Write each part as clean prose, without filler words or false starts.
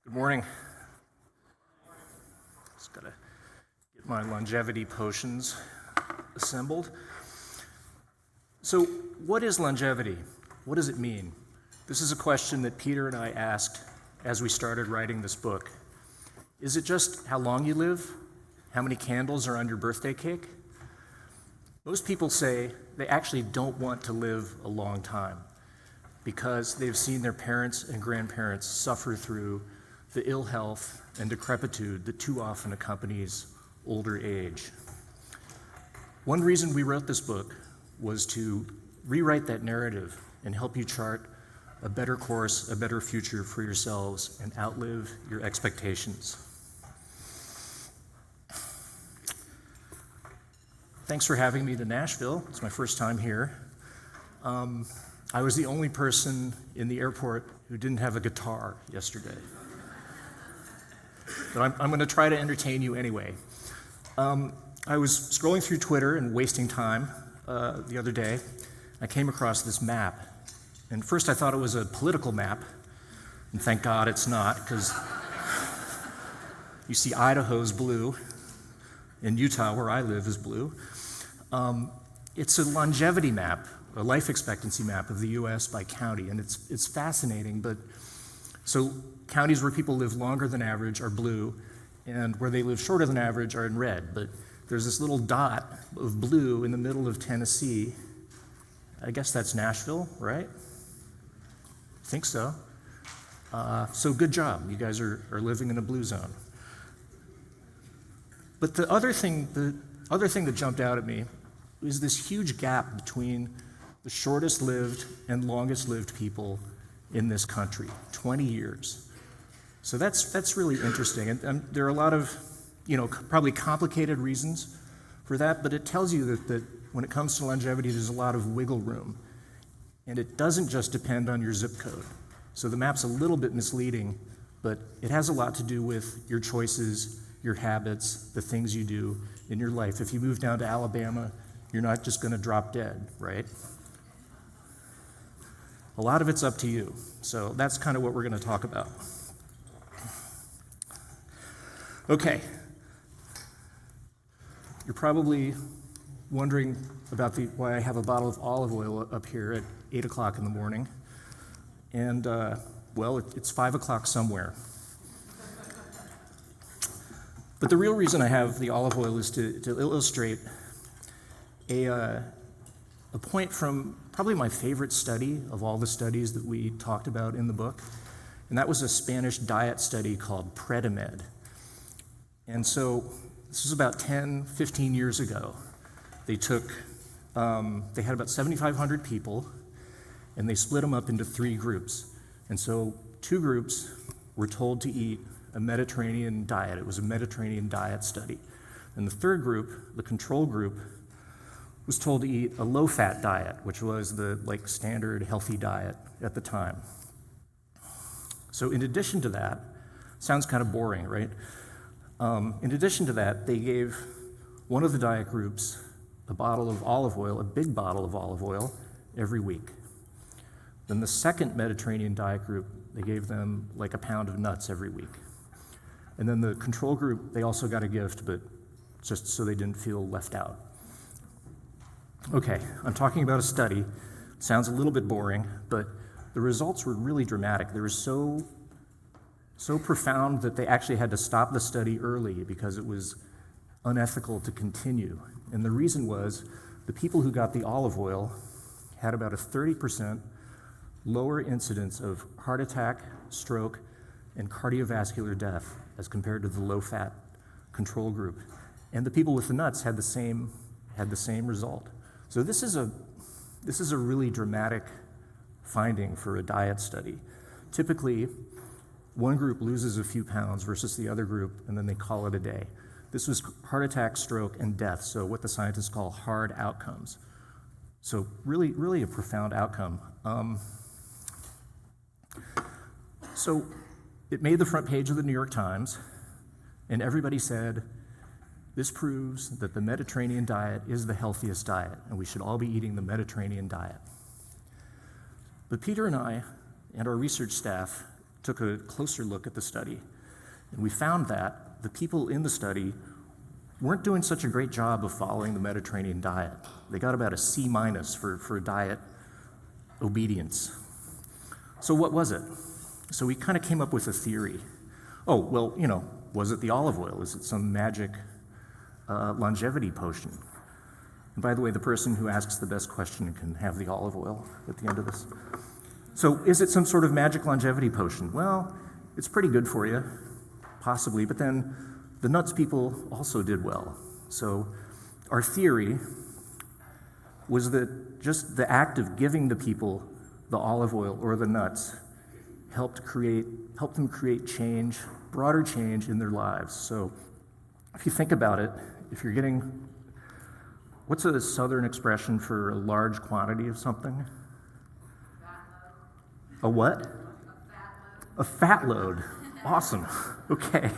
Good morning. Just gotta get my longevity potions assembled. So, what is longevity? What does it mean? This is a question that Peter and I asked as we started writing this book. Is it just how long you live? How many candles are on your birthday cake? Most people say they actually don't want to live a long time because they've seen their parents and grandparents suffer through the ill health and decrepitude that too often accompanies older age. One reason we wrote this book was to rewrite that narrative and help you chart a better course, a better future for yourselves, and outlive your expectations. Thanks for having me to Nashville. It's my first time here. I was the only person in the airport who didn't have a guitar yesterday. But I'm going to try to entertain you anyway. I was scrolling through Twitter and wasting time the other day. I came across this map. And first I thought it was a political map. And thank God it's not, because you see Idaho's blue, and Utah, where I live, is blue. It's a longevity map, a life expectancy map of the U.S. by county, and it's fascinating. But so counties where people live longer than average are blue, and where they live shorter than average are in red. But there's this little dot of blue in the middle of Tennessee. I guess that's Nashville, right? I think so. So good job. You guys are living in a blue zone. But the other thing that jumped out at me is this huge gap between the shortest lived and longest lived people in this country, 20 years. So that's really interesting. And there are a lot of, probably complicated reasons for that, but it tells you that when it comes to longevity, there's a lot of wiggle room. And it doesn't just depend on your zip code. So the map's a little bit misleading, but it has a lot to do with your choices, your habits, the things you do in your life. If you move down to Alabama, you're not just going to drop dead, right? A lot of it's up to you. So that's kind of what we're going to talk about. Okay. You're probably wondering about why I have a bottle of olive oil up here at 8 o'clock in the morning. And, it's 5 o'clock somewhere. But the real reason I have the olive oil is to illustrate a point from probably my favorite study of all the studies that we talked about in the book. And that was a Spanish diet study called Predimed. And so this was about 10, 15 years ago. They had about 7,500 people, and they split them up into 3 groups. And so 2 groups were told to eat a Mediterranean diet. It was a Mediterranean diet study. And the 3rd group, the control group, was told to eat a low-fat diet, which was the standard healthy diet at the time. So in addition to that, sounds kind of boring, right? In addition to that, they gave one of the diet groups a bottle of olive oil, a big bottle of olive oil, every week. Then the second Mediterranean diet group, they gave them a pound of nuts every week. And then the control group, they also got a gift, but just so they didn't feel left out. Okay, I'm talking about a study. It sounds a little bit boring, but the results were really dramatic. They were so profound that they actually had to stop the study early because it was unethical to continue. And the reason was the people who got the olive oil had about a 30% lower incidence of heart attack, stroke, and cardiovascular death as compared to the low-fat control group. And the people with the nuts had the same result. So this is a really dramatic finding for a diet study. Typically, one group loses a few pounds versus the other group, and then they call it a day. This was heart attack, stroke, and death, so what the scientists call hard outcomes. So really, really a profound outcome. So it made the front page of the New York Times, and everybody said, this proves that the Mediterranean diet is the healthiest diet, and we should all be eating the Mediterranean diet. But Peter and I and our research staff took a closer look at the study, and we found that the people in the study weren't doing such a great job of following the Mediterranean diet. They got about a C- for diet obedience. So what was it? So we kind of came up with a theory. Oh, well, was it the olive oil? Is it some magic longevity potion? And by the way, the person who asks the best question can have the olive oil at the end of this. So is it some sort of magic longevity potion? Well, it's pretty good for you, possibly, but then the nuts people also did well. So our theory was that just the act of giving the people the olive oil or the nuts helped them create change, broader change in their lives. So if you think about it, if you're getting, what's a southern expression for a large quantity of something? A what? A fat load. Awesome. Okay.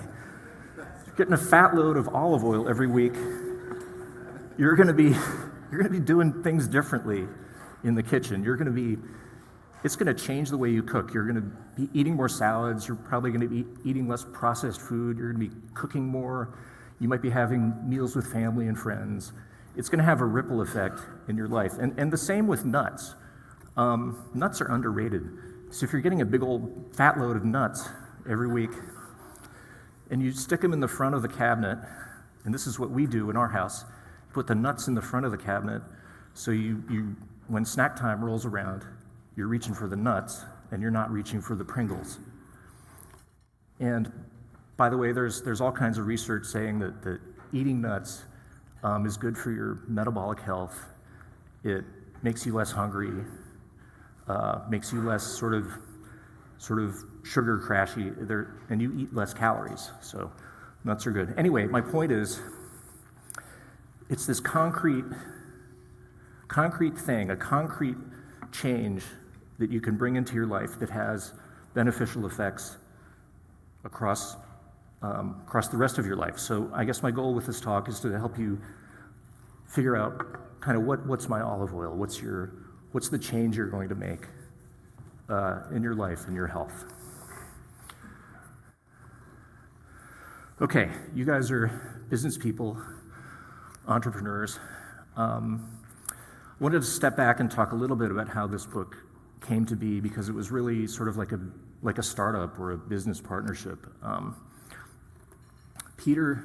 Getting a fat load of olive oil every week, you're going to be doing things differently in the kitchen. It's going to change the way you cook. You're going to be eating more salads. You're probably going to be eating less processed food. You're going to be cooking more. You might be having meals with family and friends. It's going to have a ripple effect in your life. And the same with nuts. Nuts are underrated. So if you're getting a big old fat load of nuts every week, and you stick them in the front of the cabinet, and this is what we do in our house, put the nuts in the front of the cabinet, so you when snack time rolls around, you're reaching for the nuts, and you're not reaching for the Pringles. And by the way, there's all kinds of research saying that eating nuts is good for your metabolic health. It makes you less hungry, makes you less sort of sugar crashy, and you eat less calories. So nuts are good. Anyway, my point is, it's this concrete thing, a concrete change that you can bring into your life that has beneficial effects across the rest of your life. So I guess my goal with this talk is to help you figure out kind of what's my olive oil, what's the change you're going to make in your life and your health. Okay, you guys are business people, entrepreneurs. I wanted to step back and talk a little bit about how this book came to be, because it was really sort of like a startup or a business partnership. Peter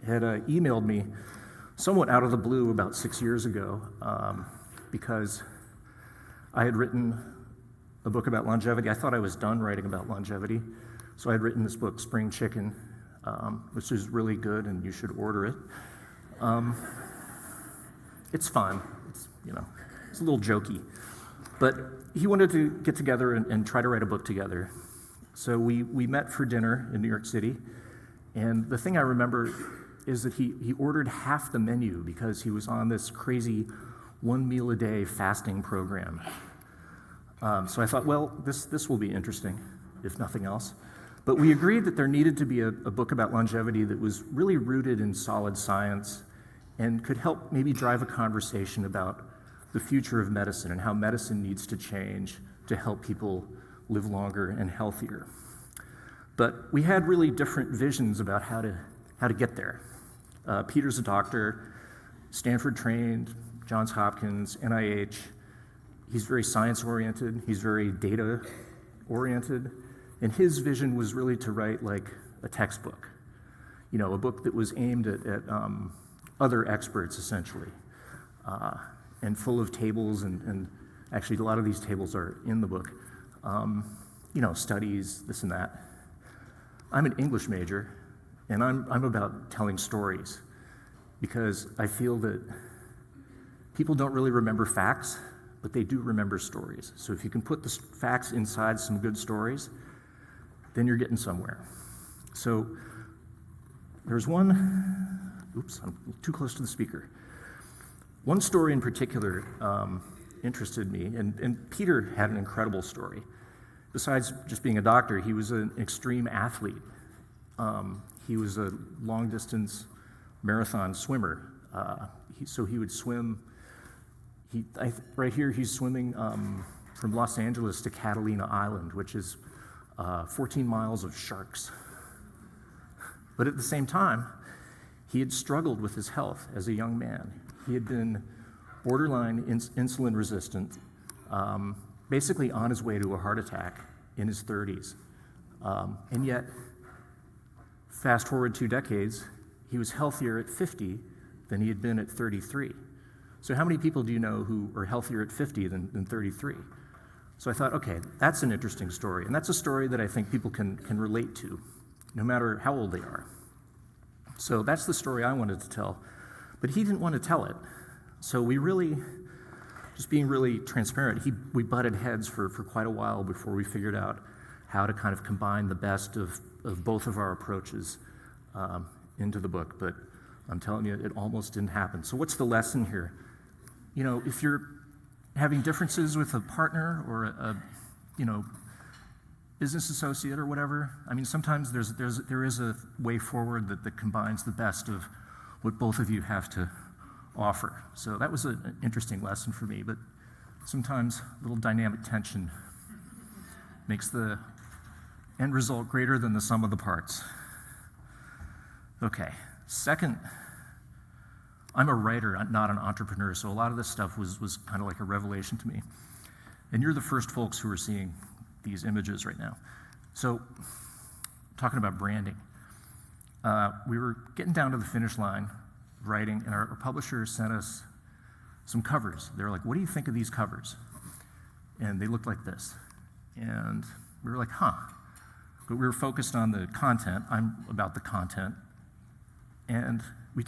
had emailed me somewhat out of the blue about 6 years ago because I had written a book about longevity. I thought I was done writing about longevity, so I had written this book, Spring Chicken, which is really good, and you should order it. It's fun. It's a little jokey. But he wanted to get together and try to write a book together. So we met for dinner in New York City, and the thing I remember is that he ordered half the menu because he was on this crazy 1 meal a day fasting program. So I thought, well, this will be interesting, if nothing else. But we agreed that there needed to be a book about longevity that was really rooted in solid science and could help maybe drive a conversation about the future of medicine and how medicine needs to change to help people live longer and healthier. But we had really different visions about how to get there. Peter's a doctor, Stanford trained, Johns Hopkins, NIH. He's very science-oriented, he's very data-oriented, and his vision was really to write like a textbook, a book that was aimed at other experts, essentially, and full of tables, and actually a lot of these tables are in the book, studies, this and that. I'm an English major, and I'm about telling stories, because I feel that people don't really remember facts, but they do remember stories. So if you can put the facts inside some good stories, then you're getting somewhere. So there's one, oops, I'm too close to the speaker. One story in particular interested me, and Peter had an incredible story. Besides just being a doctor, he was an extreme athlete. He was a long-distance marathon swimmer. So he would swim. Right here, he's swimming from Los Angeles to Catalina Island, which is 14 miles of sharks. But at the same time, he had struggled with his health as a young man. He had been borderline insulin resistant, basically on his way to a heart attack in his 30s. And yet, fast forward 2 decades, he was healthier at 50 than he had been at 33. So how many people do you know who are healthier at 50 than 33? So I thought, okay, that's an interesting story. And that's a story that I think people can relate to, no matter how old they are. So that's the story I wanted to tell. But he didn't want to tell it. So we really, just being really transparent, we butted heads for quite a while before we figured out how to kind of combine the best of both of our approaches into the book. But I'm telling you, it almost didn't happen. So what's the lesson here? You know, if you're having differences with a partner or a business associate or whatever, I mean, sometimes there is a way forward that combines the best of what both of you have to offer. So that was an interesting lesson for me, but sometimes a little dynamic tension makes the end result greater than the sum of the parts. Okay, second, I'm a writer, not an entrepreneur, so a lot of this stuff was kind of like a revelation to me. And you're the first folks who are seeing these images right now. So, talking about branding, we were getting down to the finish line writing, and our publisher sent us some covers. They were like, what do you think of these covers? And they looked like this. And we were like, huh. But we were focused on the content. I'm about the content. And we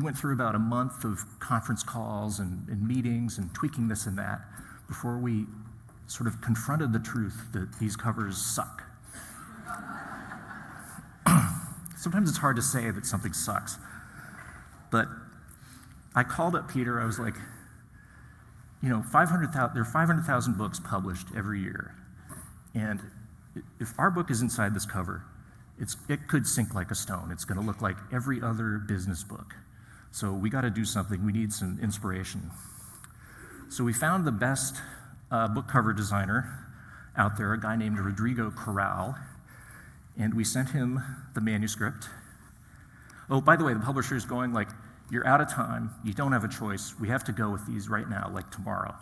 went through about a month of conference calls and meetings and tweaking this and that before we sort of confronted the truth that these covers suck. Sometimes it's hard to say that something sucks. But I called up Peter. I was like, you know, there are 500,000 books published every year. And if our book is inside this cover, it could sink like a stone. It's going to look like every other business book. So we got to do something. We need some inspiration. So we found the best book cover designer out there, a guy named Rodrigo Corral, and we sent him the manuscript. Oh, by the way, the publisher is going like, you're out of time. You don't have a choice. We have to go with these right now, like tomorrow.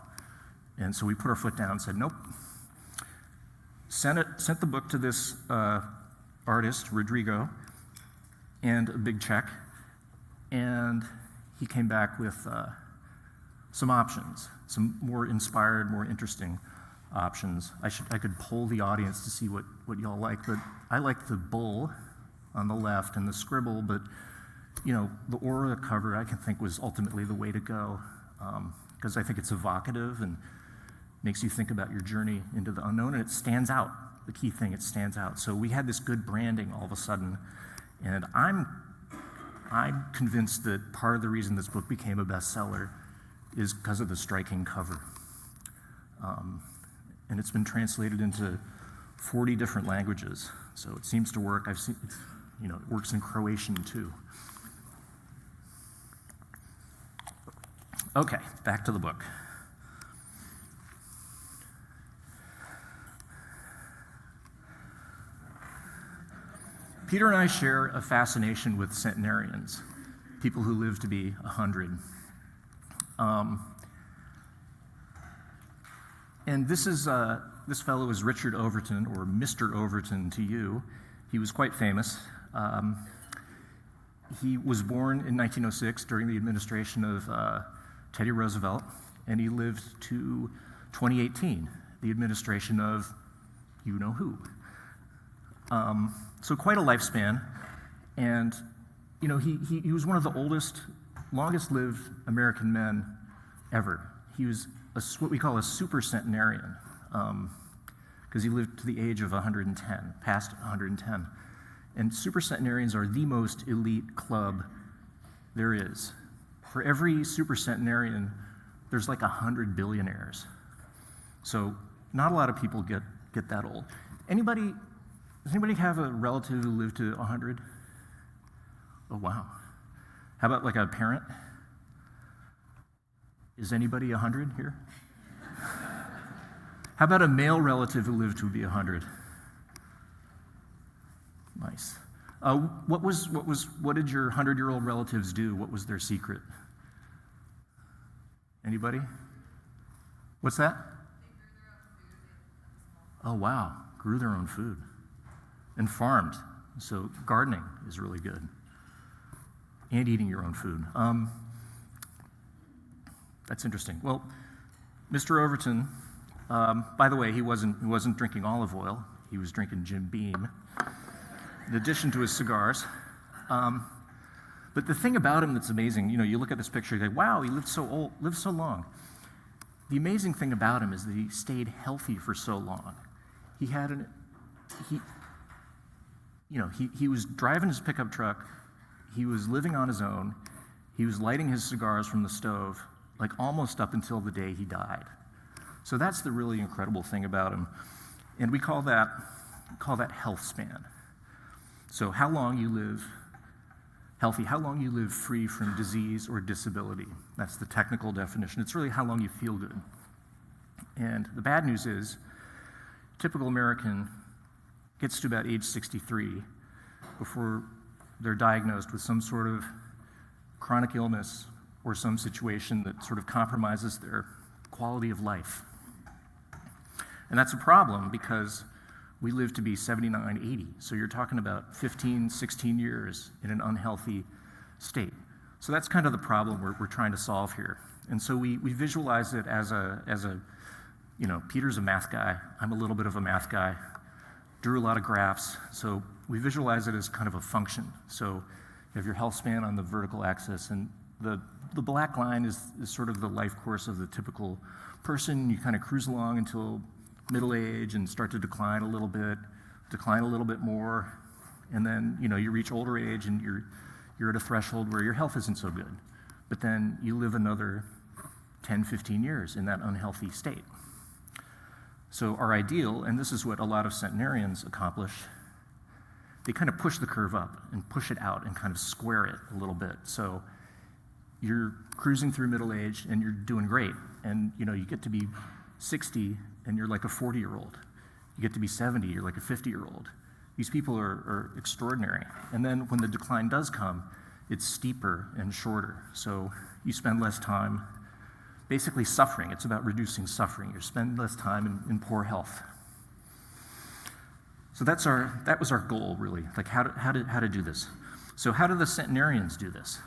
And so we put our foot down and said, nope. Sent the book to this artist, Rodrigo, and a big check. And he came back with some options, some more inspired, more interesting options. I could poll the audience to see what y'all like, but I like the bull on the left and the scribble, but you know, the aura cover I can think was ultimately the way to go, because I think it's evocative and makes you think about your journey into the unknown, and it stands out. The key thing, it stands out. So we had this good branding all of a sudden, and I'm convinced that part of the reason this book became a bestseller is because of the striking cover. And it's been translated into 40 different languages, so it seems to work. I've seen, it works in Croatian too. Okay, back to the book. Peter and I share a fascination with centenarians, people who live to be 100. And this fellow is Richard Overton, or Mr. Overton to you. He was quite famous. He was born in 1906 during the administration of Teddy Roosevelt, and he lived to 2018, the administration of you-know-who. So quite a lifespan, and he was one of the oldest, longest-lived American men ever. He was what we call a super centenarian, because he lived to the age of 110, past 110. And super centenarians are the most elite club there is. For every super centenarian, there's like 100 billionaires. So not a lot of people get that old. Does anybody have a relative who lived to 100? Oh, wow. How about like a parent? Is anybody 100 here? How about a male relative who lived to be 100? Nice. What did your 100-year-old relatives do? What was their secret? Anybody? What's that? Oh, wow. Grew their own food and farmed. So gardening is really good. And eating your own food. That's interesting. Well, Mr. Overton, by the way, he wasn't drinking olive oil. He was drinking Jim Beam, in addition to his cigars. But the thing about him that's amazing, you look at this picture, you go, wow, he lived so long. The amazing thing about him is that he stayed healthy for so long. He was driving his pickup truck. He was living on his own. He was lighting his cigars from the stove, like almost up until the day he died. So that's the really incredible thing about him. And we call that health span. So how long you live healthy, how long you live free from disease or disability. That's the technical definition. It's really how long you feel good. And the bad news is, typical American gets to about age 63 before they're diagnosed with some sort of chronic illness or some situation that sort of compromises their quality of life. And that's a problem because we live to be 79, 80. So you're talking about 15, 16 years in an unhealthy state. So that's kind of the problem we're trying to solve here. And so we visualize it as Peter's a math guy. I'm a little bit of a math guy. Drew a lot of graphs. So we visualize it as kind of a function. So you have your health span on the vertical axis, and the black line is sort of the life course of the typical person. You kind of cruise along until middle age and start to decline a little bit more, and then you reach older age and you're at a threshold where your health isn't so good. But then you live another 10, 15 years in that unhealthy state. So our ideal, and this is what a lot of centenarians accomplish, they kind of push the curve up and push it out and kind of square it a little bit. So you're cruising through middle age and you're doing great. And you get to be 60 and you're like a 40-year-old. You get to be 70, you're like a 50-year-old. These people are extraordinary. And then when the decline does come, it's steeper and shorter. So you spend less time basically suffering. It's about reducing suffering. You spend less time in poor health. So that was our goal, really, like how to do this. So how do the centenarians do this?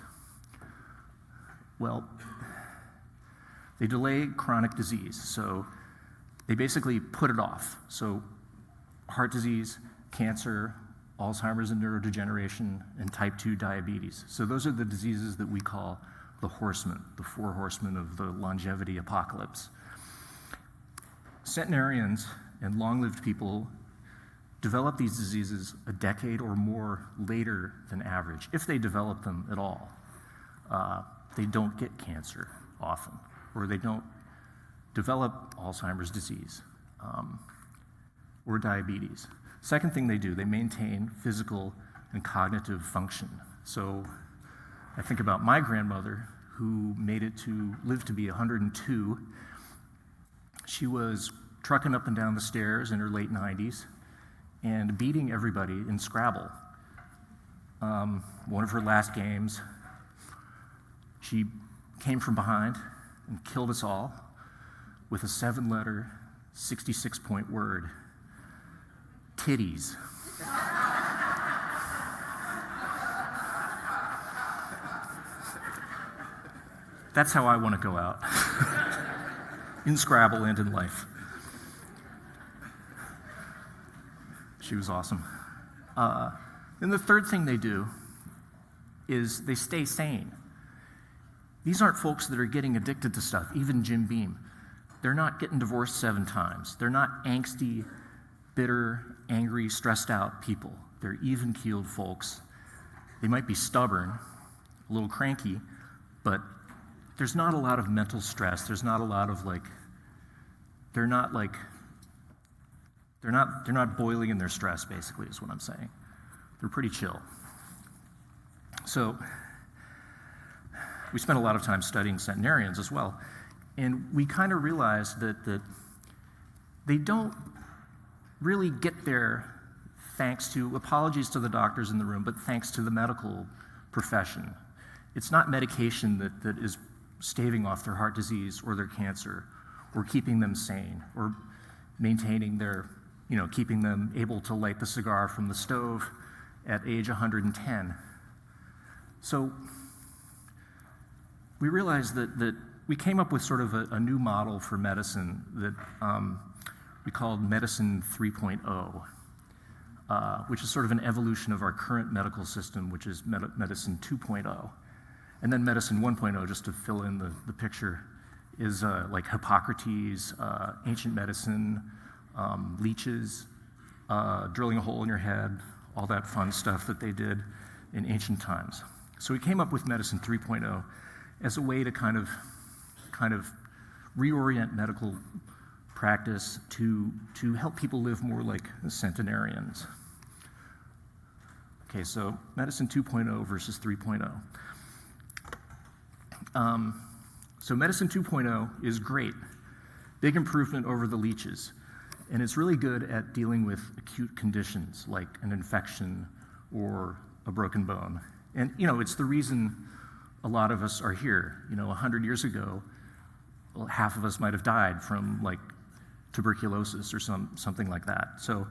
Well, they delay chronic disease. So they basically put it off. So heart disease, cancer, Alzheimer's and neurodegeneration, and type 2 diabetes. So those are the diseases that we call the horsemen, the four horsemen of the longevity apocalypse. Centenarians and long-lived people develop these diseases a decade or more later than average, if they develop them at all. They don't get cancer often, or they don't develop Alzheimer's disease or diabetes. Second thing they do, they maintain physical and cognitive function. So I think about my grandmother, who lived to be 102. She was trucking up and down the stairs in her late 90s and beating everybody in Scrabble. One of her last games, she came from behind and killed us all with a 7-letter, 66-point word: titties. That's how I want to go out, in Scrabble and in life. She was awesome. Then the third thing they do is they stay sane. These aren't folks that are getting addicted to stuff, even Jim Beam. They're not getting divorced 7 times. They're not angsty, bitter, angry, stressed out people. They're even-keeled folks. They might be stubborn, a little cranky, but there's not a lot of mental stress. There's not a lot of they're not boiling in their stress, basically, is what I'm saying. They're pretty chill. So we spent a lot of time studying centenarians as well, and we kind of realized that they don't really get there thanks to, apologies to the doctors in the room, but thanks to the medical profession. It's not medication that is staving off their heart disease or their cancer, or keeping them sane, or maintaining their, keeping them able to light the cigar from the stove at age 110. So we realized that we came up with sort of a new model for medicine that we called Medicine 3.0, which is sort of an evolution of our current medical system, which is Medicine 2.0. And then Medicine 1.0, just to fill in the picture, is like Hippocrates, ancient medicine, leeches, drilling a hole in your head, all that fun stuff that they did in ancient times. So we came up with Medicine 3.0 as a way to kind of reorient medical practice to help people live more like centenarians. Okay, so Medicine 2.0 versus 3.0. So Medicine 2.0 is great, big improvement over the leeches, and it's really good at dealing with acute conditions like an infection or a broken bone. And it's the reason a lot of us are here. 100 years ago, well, half of us might have died from like tuberculosis or something like that. So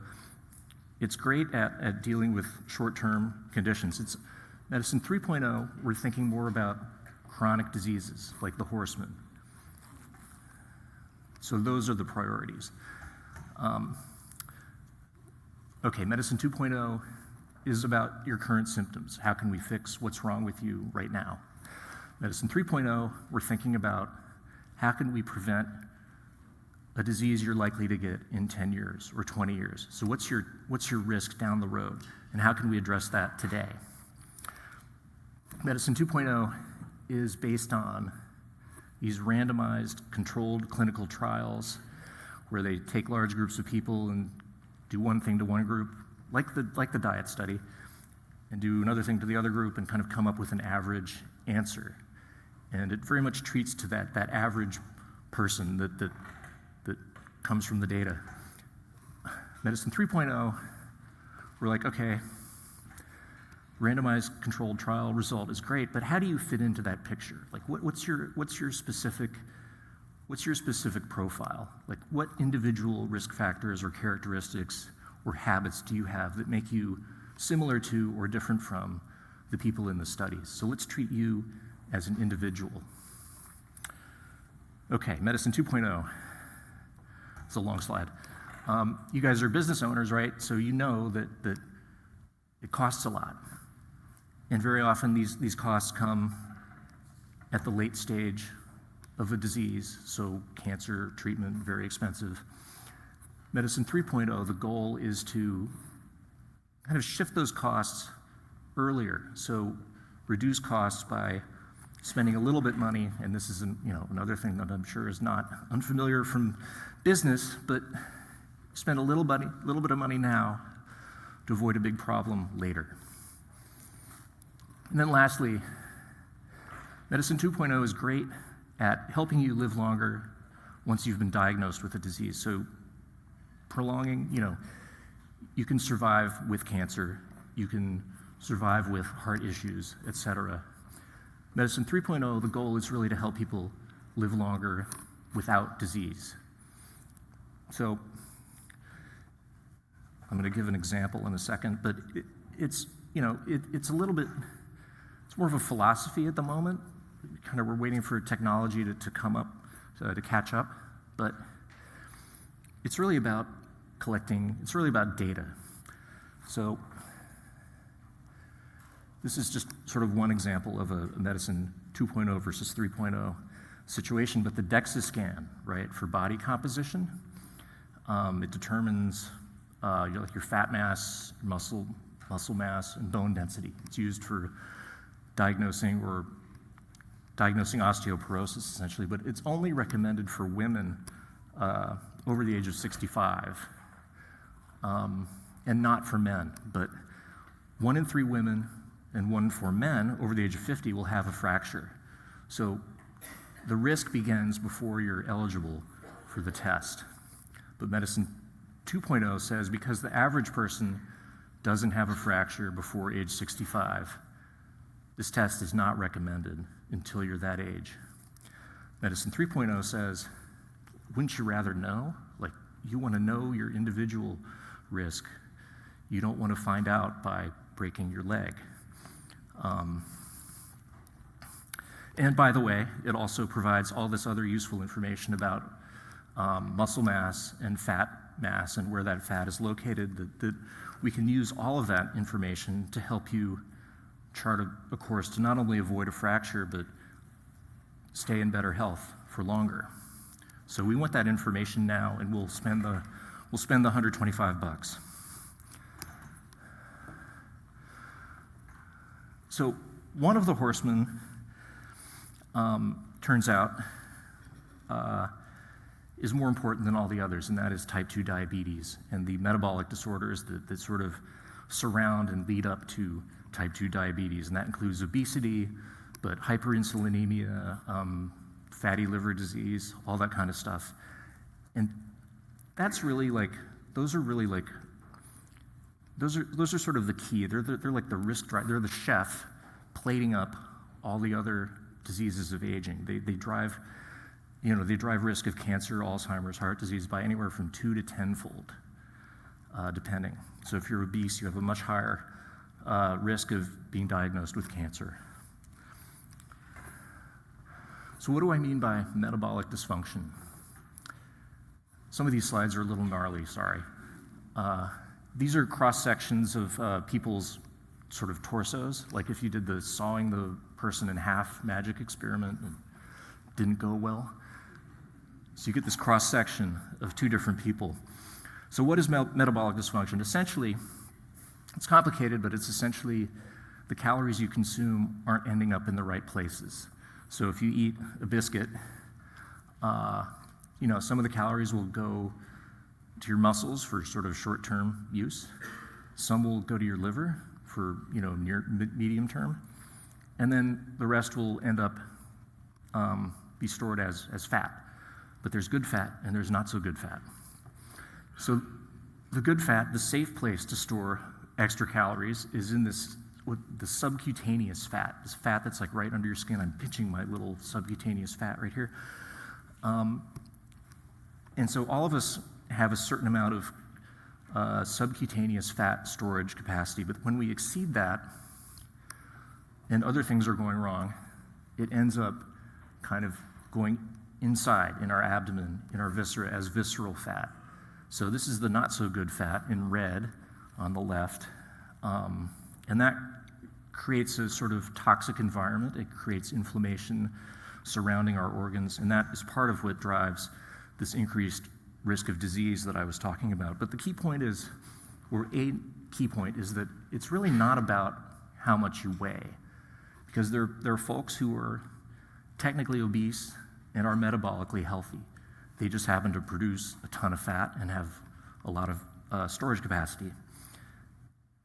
it's great at dealing with short-term conditions. It's Medicine 3.0, we're thinking more about chronic diseases like the horseman. So those are the priorities. Okay, Medicine 2.0 is about your current symptoms. How can we fix what's wrong with you right now? Medicine 3.0, we're thinking about how can we prevent a disease you're likely to get in 10 years or 20 years. So what's your risk down the road, and how can we address that today? Medicine 2.0 is based on these randomized, controlled clinical trials where they take large groups of people and do one thing to one group, like the diet study, and do another thing to the other group and kind of come up with an average answer. And it very much treats to that average person that comes from the data. Medicine 3.0, we're like, okay, randomized controlled trial result is great, but how do you fit into that picture? Like, what's your specific profile? Like, what individual risk factors or characteristics or habits do you have that make you similar to or different from the people in the studies? So let's treat you as an individual. Okay, Medicine 2.0. It's a long slide. You guys are business owners, right? So you know that it costs a lot. And very often these costs come at the late stage of a disease, so cancer treatment, very expensive. Medicine 3.0, the goal is to kind of shift those costs earlier. So reduce costs by spending a little bit money, and this is another thing that I'm sure is not unfamiliar from business, but spend a little bit of money now to avoid a big problem later. And then lastly, Medicine 2.0 is great at helping you live longer once you've been diagnosed with a disease. So prolonging, you can survive with cancer, you can survive with heart issues, etc. Medicine 3.0, the goal is really to help people live longer without disease. So I'm going to give an example in a second, but it's a little bit, it's more of a philosophy at the moment. We're waiting for technology to come up, to catch up, but it's really about collecting, it's really about data. So this is just sort of one example of a Medicine 2.0 versus 3.0 situation, but the DEXA scan, right, for body composition, it determines your fat mass, muscle mass, and bone density. It's used for diagnosing osteoporosis, essentially, but it's only recommended for women over the age of 65, and not for men. But 1 in 3 women and 1 in 4 men over the age of 50 will have a fracture. So the risk begins before you're eligible for the test. But medicine 2.0 says because the average person doesn't have a fracture before age 65, this test is not recommended until you're that age. Medicine 3.0 says, wouldn't you rather know? Like, you want to know your individual risk. You don't want to find out by breaking your leg. And by the way, it also provides all this other useful information about muscle mass and fat mass and where that fat is located, that we can use all of that information to help you chart a course to not only avoid a fracture, but stay in better health for longer. So we want that information now, and we'll spend the $125. So one of the horsemen, turns out, is more important than all the others, and that is type 2 diabetes and the metabolic disorders that sort of surround and lead up to type 2 diabetes. And that includes obesity, but hyperinsulinemia, fatty liver disease, all that kind of stuff. And that's really like, those are sort of the key. They're like the risk driver. They're the chef plating up all the other diseases of aging. They drive risk of cancer, Alzheimer's, heart disease by anywhere from 2 to 10-fold, depending. So if you're obese, you have a much higher risk of being diagnosed with cancer. So what do I mean by metabolic dysfunction? Some of these slides are a little gnarly, sorry. These are cross-sections of people's sort of torsos, like if you did the sawing the person in half magic experiment and didn't go well. So you get this cross-section of two different people. So what is metabolic dysfunction? Essentially, it's complicated, but it's essentially the calories you consume aren't ending up in the right places. So if you eat a biscuit, some of the calories will go to your muscles for sort of short-term use. Some will go to your liver for near medium term, and then the rest will end up be stored as fat. But there's good fat and there's not so good fat. So the good fat, the safe place to store extra calories, is in the subcutaneous fat, this fat that's like right under your skin. I'm pinching my little subcutaneous fat right here. And so all of us have a certain amount of subcutaneous fat storage capacity, but when we exceed that and other things are going wrong, it ends up kind of going inside in our abdomen, in our viscera, as visceral fat. So this is the not so good fat in red on the left, and that creates a sort of toxic environment. It creates inflammation surrounding our organs, and that is part of what drives this increased risk of disease that I was talking about. But the key point is, or a key point, is that it's really not about how much you weigh, because there are folks who are technically obese and are metabolically healthy. They just happen to produce a ton of fat and have a lot of storage capacity.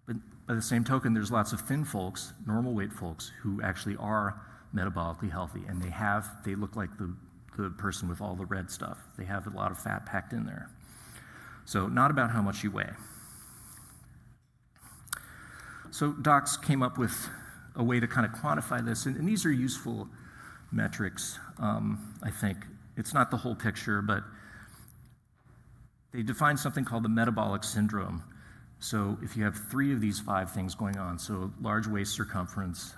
But by the same token, there's lots of thin folks, normal weight folks, who actually are metabolically healthy, and they look like the person with all the red stuff. They have a lot of fat packed in there. So not about how much you weigh. So docs came up with a way to kind of quantify this, and these are useful metrics, I think. It's not the whole picture, but they define something called the metabolic syndrome. So if you have 3 of these 5 things going on, so large waist circumference,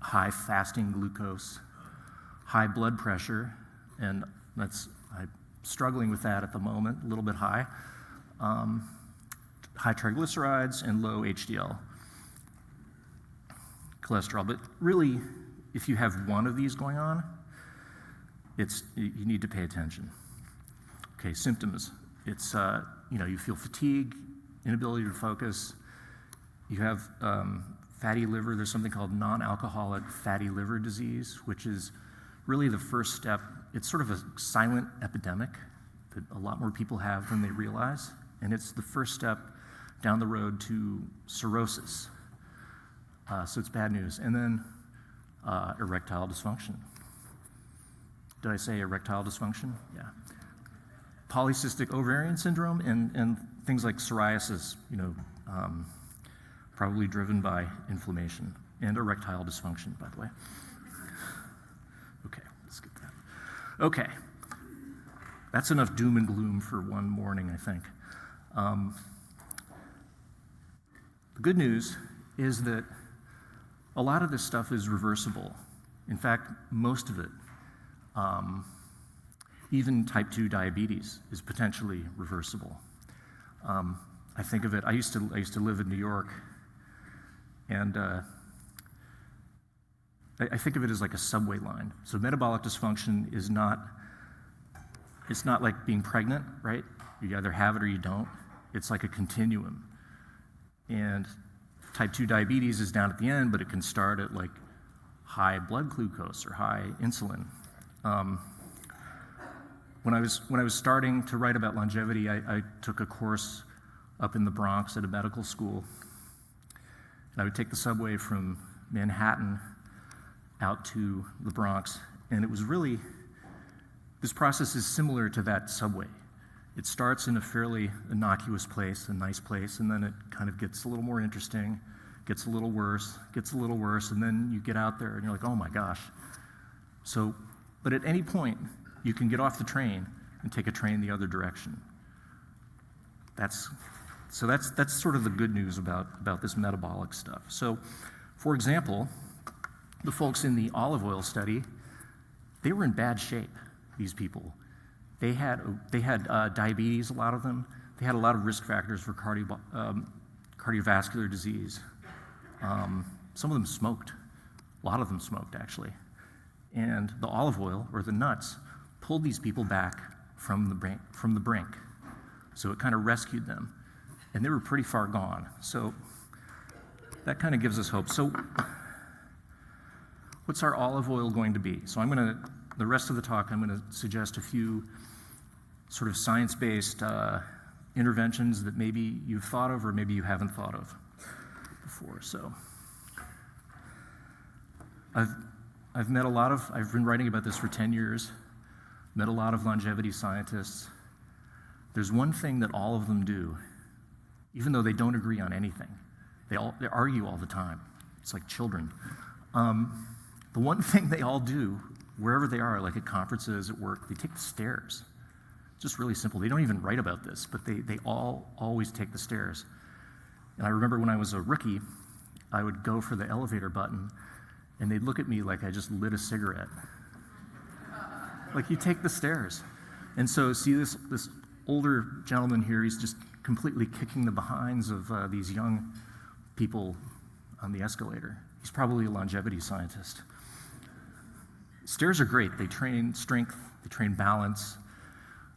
high fasting glucose, high blood pressure, and I'm struggling with that at the moment, a little bit high, high triglycerides, and low HDL cholesterol. But really, if you have one of these going on, you need to pay attention. Okay, symptoms. It's, you feel fatigue, inability to focus. You have fatty liver. There's something called non-alcoholic fatty liver disease, which is really the first step. It's sort of a silent epidemic that a lot more people have than they realize, and it's the first step down the road to cirrhosis. So it's bad news. And then erectile dysfunction. Did I say erectile dysfunction? Yeah. polycystic ovarian syndrome and things like psoriasis, probably driven by inflammation and erectile dysfunction, by the way. Okay, let's get that. Okay, that's enough doom and gloom for one morning, I think. The good news is that a lot of this stuff is reversible. In fact, most of it, even type 2 diabetes, is potentially reversible. I think of it, I used to live in New York, and I think of it as like a subway line. So metabolic dysfunction is not, it's not like being pregnant, right? You either have it or you don't. It's like a continuum. And type 2 diabetes is down at the end, but it can start at like high blood glucose or high insulin. When I was starting to write about longevity, I took a course up in the Bronx at a medical school. And I would take the subway from Manhattan out to the Bronx, and it was really, this process is similar to that subway. It starts in a fairly innocuous place, a nice place, and then it kind of gets a little more interesting, gets a little worse, and then you get out there and you're like, oh my gosh. So, but at any point, you can get off the train and take a train the other direction. That's sort of the good news about this metabolic stuff. So, for example, the folks in the olive oil study, they were in bad shape, these people. They had diabetes, a lot of them. They had a lot of risk factors for cardiovascular disease. Some of them smoked. A lot of them smoked, actually. And the olive oil, or the nuts, pulled these people back from the brink. So it kind of rescued them. And they were pretty far gone. So that kind of gives us hope. So what's our olive oil going to be? So the rest of the talk, I'm going to suggest a few sort of science-based interventions that maybe you've thought of or maybe you haven't thought of before. So I've been writing about this for 10 years, met a lot of longevity scientists. There's one thing that all of them do, even though they don't agree on anything. They argue all the time. It's like children. The one thing they all do, wherever they are, like at conferences, at work, they take the stairs. It's just really simple. They don't even write about this, but they all always take the stairs. And I remember when I was a rookie, I would go for the elevator button, and they'd look at me like I just lit a cigarette. Like, you take the stairs. And so, see this older gentleman here, he's just completely kicking the behinds of these young people on the escalator. He's probably a longevity scientist. Stairs are great. They train strength, they train balance.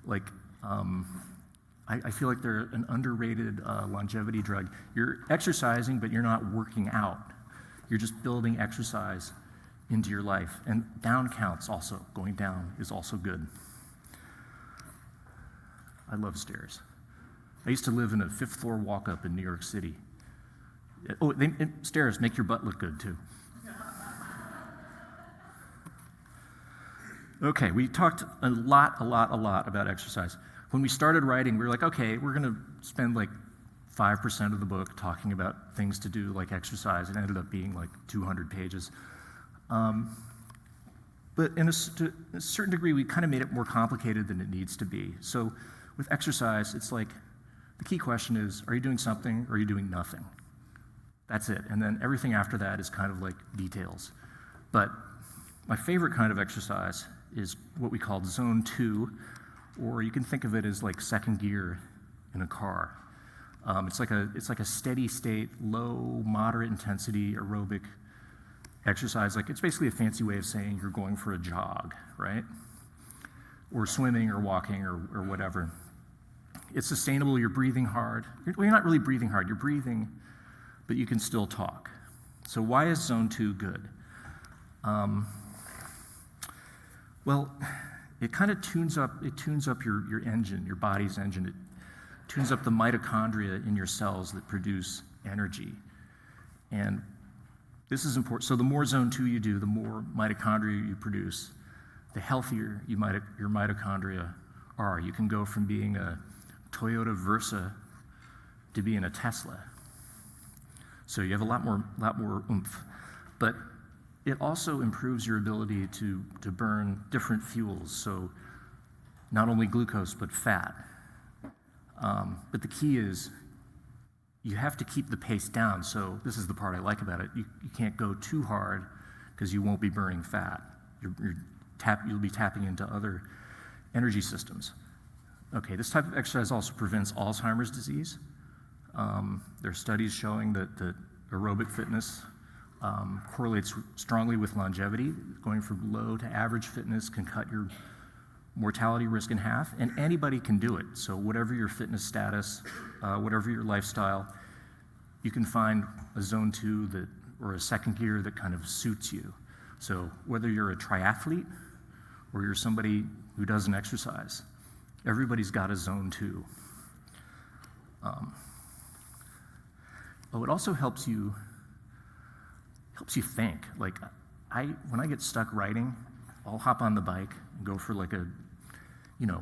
Like, I feel like they're an underrated longevity drug. You're exercising, but you're not working out. You're just building exercise into your life. And down counts also. Going down is also good. I love stairs. I used to live in a 5th floor walk-up in New York City. Oh, stairs make your butt look good, too. Okay, we talked a lot about exercise. When we started writing, we were like, okay, we're going to spend like 5% of the book talking about things to do like exercise. It ended up being like 200 pages. But to a certain degree, we kind of made it more complicated than it needs to be. So with exercise, it's like, the key question is, are you doing something or are you doing nothing? That's it. And then everything after that is kind of like details. But my favorite kind of exercise is what we call zone 2, or you can think of it as like second gear in a car. It's like a steady state, low, moderate intensity aerobic exercise. Like, it's basically a fancy way of saying you're going for a jog, right? Or swimming or walking or whatever. It's sustainable, you're breathing hard. You're not really breathing hard, you're breathing, but you can still talk. So why is zone 2 good? Well, it kind of tunes up your engine, your body's engine. It tunes up the mitochondria in your cells that produce energy. And this is important. So the more zone 2 you do, the more mitochondria you produce, the healthier your mitochondria are. You can go from being a Toyota Versa to being a Tesla. So you have a lot more oomph. But it also improves your ability to burn different fuels. So not only glucose, but fat. But the key is you have to keep the pace down. So this is the part I like about it. You can't go too hard because you won't be burning fat. You'll be tapping into other energy systems. Okay, this type of exercise also prevents Alzheimer's disease. There are studies showing that aerobic fitness correlates strongly with longevity. Going from low to average fitness can cut your mortality risk in half, and anybody can do it. So whatever your fitness status, whatever your lifestyle, you can find a zone 2 or a second gear that kind of suits you. So whether you're a triathlete or you're somebody who doesn't exercise, everybody's got a zone 2. It also helps you think. Like when I get stuck writing, I'll hop on the bike and go for like a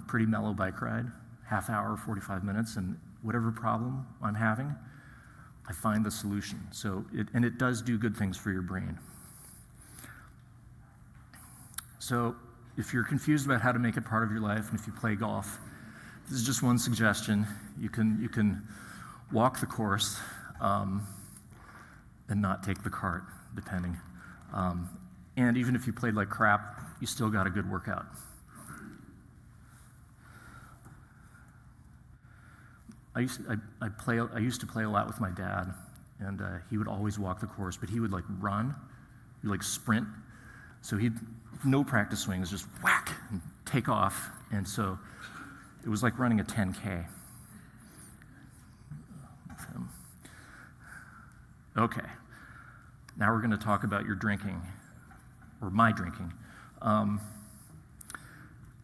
pretty mellow bike ride, half hour, 45 minutes, and whatever problem I'm having, I find the solution. So it does do good things for your brain. So if you're confused about how to make it part of your life, and if you play golf, this is just one suggestion. You can walk the course and not take the cart, depending. And even if you played like crap, you still got a good workout. I used to play a lot with my dad, and he would always walk the course, but he would like run, he'd like sprint. So he'd no practice swings, just whack and take off. And so it was like running a 10K. Okay, now we're going to talk about your drinking, or my drinking. I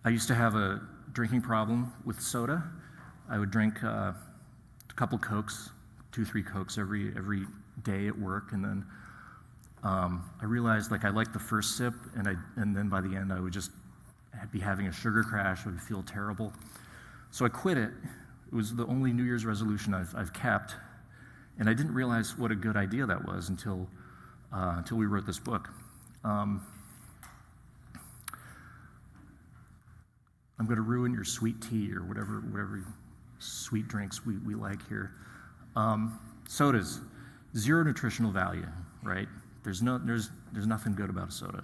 used to have a drinking problem with soda. I would drink a couple Cokes, 2-3 Cokes every day at work, and then I realized like I liked the first sip, and then by the end I would just be having a sugar crash. I would feel terrible, so I quit it. It was the only New Year's resolution I've kept, and I didn't realize what a good idea that was until we wrote this book. I'm going to ruin your sweet tea or whatever sweet drinks we like here. Sodas, zero nutritional value, right? There's nothing good about a soda,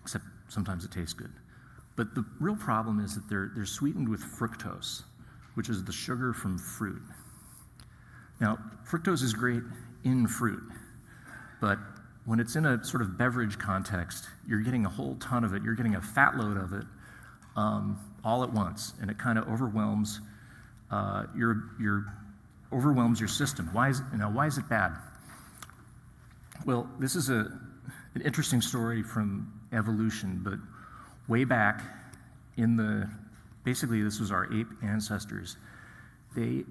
except sometimes it tastes good. But the real problem is that they're sweetened with fructose, which is the sugar from fruit. Now, fructose is great in fruit, but when it's in a sort of beverage context, you're getting a whole ton of it. You're getting a fat load of it all at once, and it kind of overwhelms overwhelms your system. Why is it bad? Well, this is an interesting story from evolution, but way back basically this was our ape ancestors. They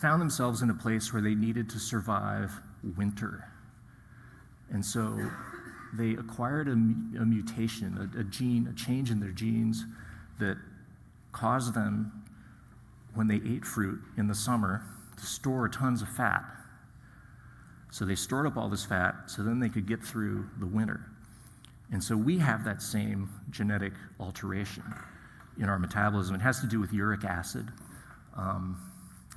found themselves in a place where they needed to survive winter. And so they acquired a mutation, a change in their genes that caused them, when they ate fruit in the summer, to store tons of fat. So they stored up all this fat so then they could get through the winter. And so we have that same genetic alteration in our metabolism. It has to do with uric acid.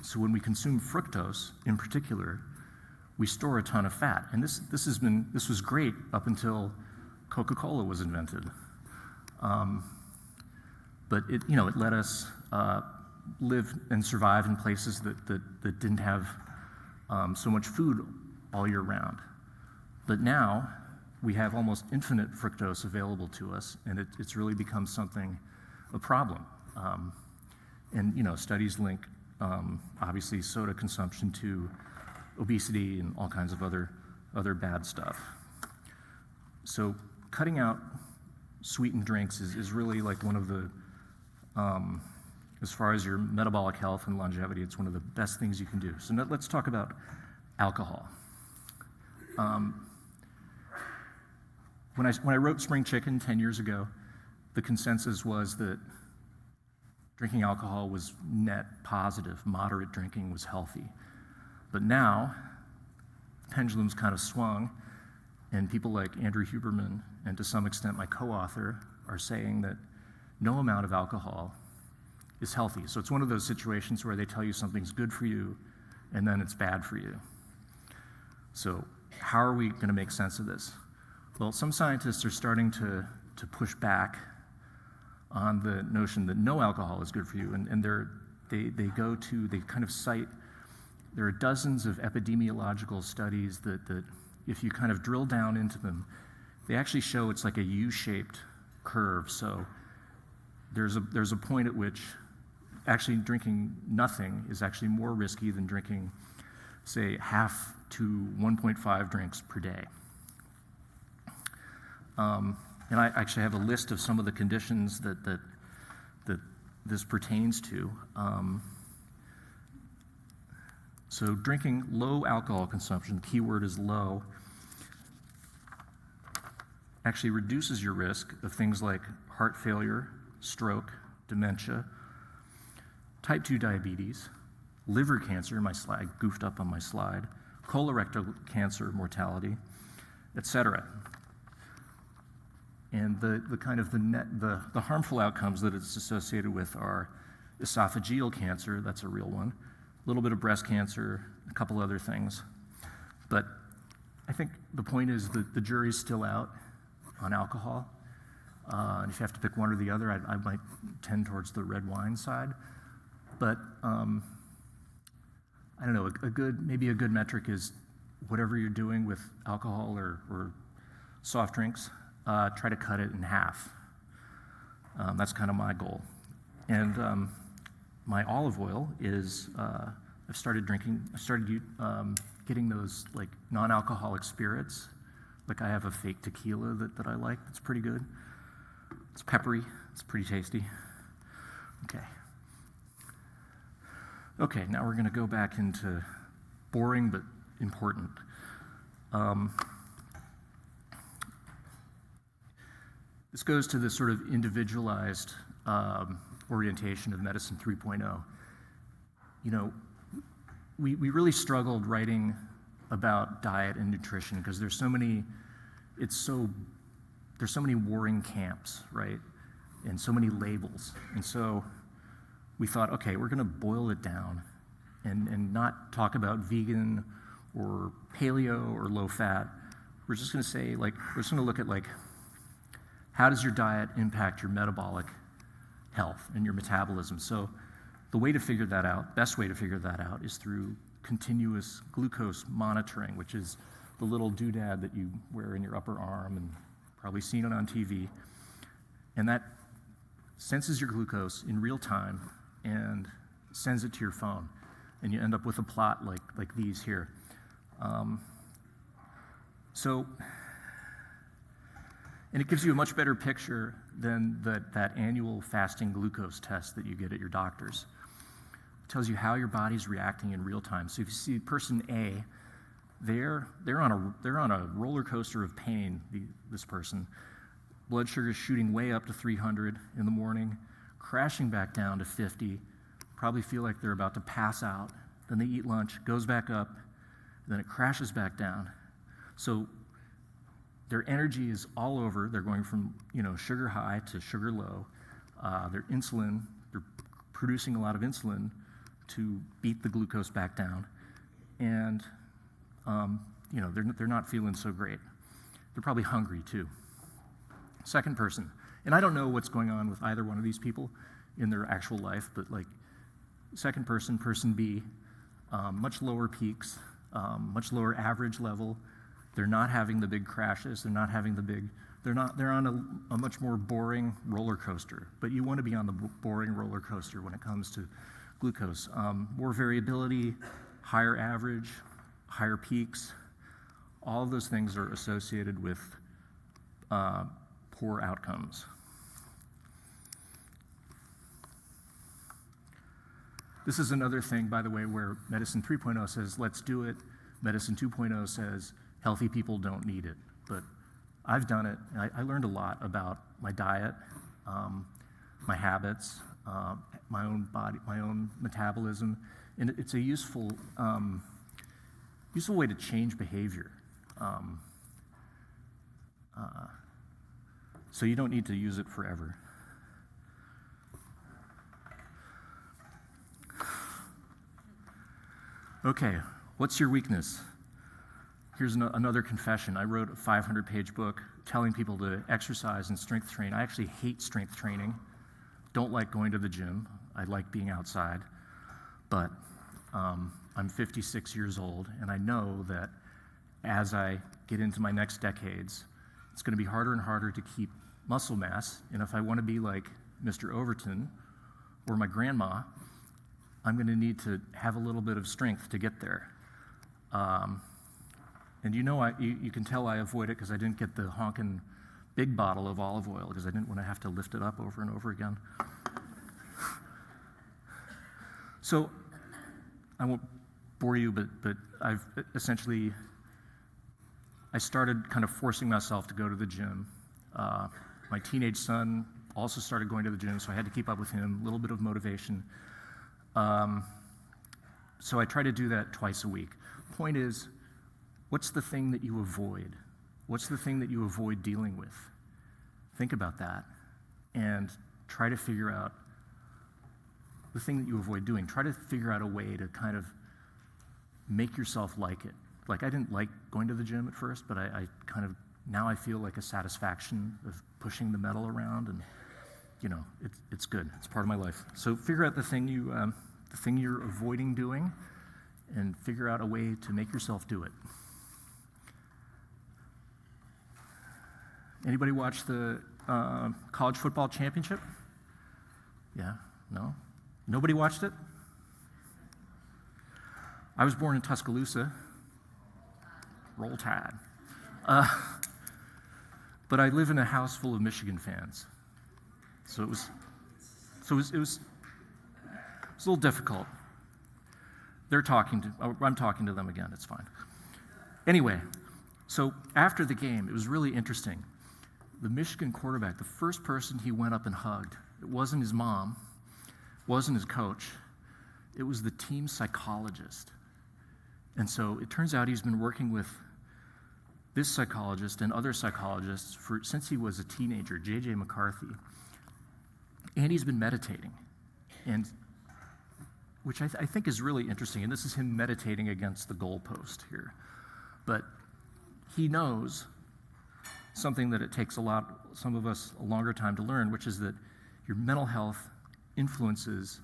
So when we consume fructose, in particular, we store a ton of fat. And this was great up until Coca-Cola was invented. But it let us live and survive in places that didn't have so much food all year round. But now we have almost infinite fructose available to us, and it's really become a problem. And studies link obviously soda consumption to obesity and all kinds of other bad stuff. So cutting out sweetened drinks is really like one of the, as far as your metabolic health and longevity, it's one of the best things you can do. So now let's talk about alcohol. When I wrote Spring Chicken 10 years ago, the consensus was that drinking alcohol was net positive, moderate drinking was healthy. But now, the pendulum's kind of swung, and people like Andrew Huberman, and to some extent my co-author, are saying that no amount of alcohol is healthy. So it's one of those situations where they tell you something's good for you, and then it's bad for you. So how are we going to make sense of this? Well, some scientists are starting to push back on the notion that no alcohol is good for you, and they kind of cite, there are dozens of epidemiological studies that if you kind of drill down into them, they actually show it's like a U-shaped curve. So there's a point at which actually drinking nothing is actually more risky than drinking, say, 0.5 to 1.5 drinks per day. And I actually have a list of some of the conditions that this pertains to. So drinking low alcohol consumption, the key word is low, actually reduces your risk of things like heart failure, stroke, dementia, type 2 diabetes, liver cancer, I goofed up on my slide, colorectal cancer mortality, etc. And the harmful outcomes that it's associated with are esophageal cancer, that's a real one, a little bit of breast cancer, a couple other things. But I think the point is that the jury's still out on alcohol. And if you have to pick one or the other, I might tend towards the red wine side. But I don't know, maybe a good metric is whatever you're doing with alcohol or soft drinks, try to cut it in half. That's kind of my goal. And my olive oil is, I've started getting those like non-alcoholic spirits. Like I have a fake tequila that I like, that's pretty good. It's peppery, it's pretty tasty. Okay, now we're gonna go back into boring but important. This goes to this sort of individualized orientation of Medicine 3.0. You know, we really struggled writing about diet and nutrition because there's so many warring camps, right? And so many labels. And so we thought, okay, we're gonna boil it down and not talk about vegan or paleo or low fat. We're just gonna say, we're just gonna look at how does your diet impact your metabolic health and your metabolism? So the way to figure that out, best way to figure that out, is through continuous glucose monitoring, which is the little doodad that you wear in your upper arm and probably seen it on TV. And that senses your glucose in real time and sends it to your phone. And you end up with a plot like these here. And it gives you a much better picture than that annual fasting glucose test that you get at your doctor's. It tells you how your body's reacting in real time. So if you see person A, they're on a roller coaster of pain, this person. Blood sugar is shooting way up to 300 in the morning, crashing back down to 50, probably feel like they're about to pass out. Then they eat lunch, goes back up, and then it crashes back down. So their energy is all over. They're going from sugar high to sugar low. They're producing a lot of insulin to beat the glucose back down. And they're not feeling so great. They're probably hungry too. Second person, and I don't know what's going on with either one of these people in their actual life, but second person, person B, much lower peaks, much lower average level. They're not having the big crashes. They're on a much more boring roller coaster. But you want to be on the boring roller coaster when it comes to glucose. More variability, higher average, higher peaks. All of those things are associated with poor outcomes. This is another thing, by the way, where Medicine 3.0 says, let's do it. Medicine 2.0 says, healthy people don't need it. But I've done it. I learned a lot about my diet my habits, my own body, my own metabolism, and it's a useful way to change behavior. So you don't need to use it forever. Okay, what's your weakness? Here's another confession. I wrote a 500-page book telling people to exercise and strength train. I actually hate strength training. Don't like going to the gym. I like being outside. But I'm 56 years old, and I know that as I get into my next decades, it's going to be harder and harder to keep muscle mass. And if I want to be like Mr. Overton or my grandma, I'm going to need to have a little bit of strength to get there. And you can tell I avoid it because I didn't get the honkin' big bottle of olive oil because I didn't want to have to lift it up over and over again. So I won't bore you, but I've essentially, I started kind of forcing myself to go to the gym. My teenage son also started going to the gym, so I had to keep up with him, a little bit of motivation. So I try to do that twice a week. Point is, what's the thing that you avoid? What's the thing that you avoid dealing with? Think about that and try to figure out the thing that you avoid doing. Try to figure out a way to kind of make yourself like it. Like, I didn't like going to the gym at first, but I kind of, now I feel like a satisfaction of pushing the metal around, and it's good. It's part of my life. So figure out the thing you're avoiding doing, and figure out a way to make yourself do it. Anybody watch the college football championship? Yeah? No? Nobody watched it? I was born in Tuscaloosa. Roll Tide. But I live in a house full of Michigan fans. So it was a little difficult. I'm talking to them again, it's fine. Anyway, so after the game, it was really interesting. The Michigan quarterback, the first person he went up and hugged, it wasn't his mom, wasn't his coach, it was the team psychologist. And so it turns out he's been working with this psychologist and other psychologists since he was a teenager, J.J. McCarthy. And he's been meditating, and which I think is really interesting. And this is him meditating against the goalpost here. But he knows something that it takes some of us a longer time to learn, which is that your mental health influences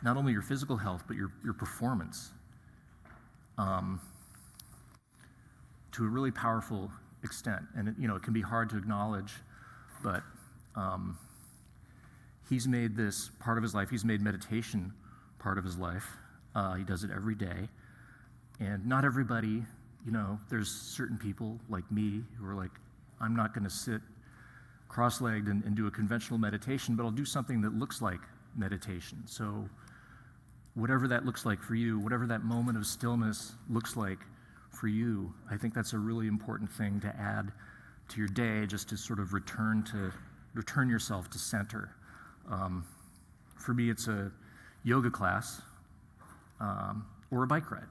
not only your physical health, but your performance to a really powerful extent. And it can be hard to acknowledge, but he's made this part of his life. He's made meditation part of his life. He does it every day. And not everybody, there's certain people like me who are like, I'm not going to sit cross-legged and do a conventional meditation, but I'll do something that looks like meditation. So whatever that looks like for you, whatever that moment of stillness looks like for you, I think that's a really important thing to add to your day, just to sort of return yourself to center. For me, it's a yoga class or a bike ride.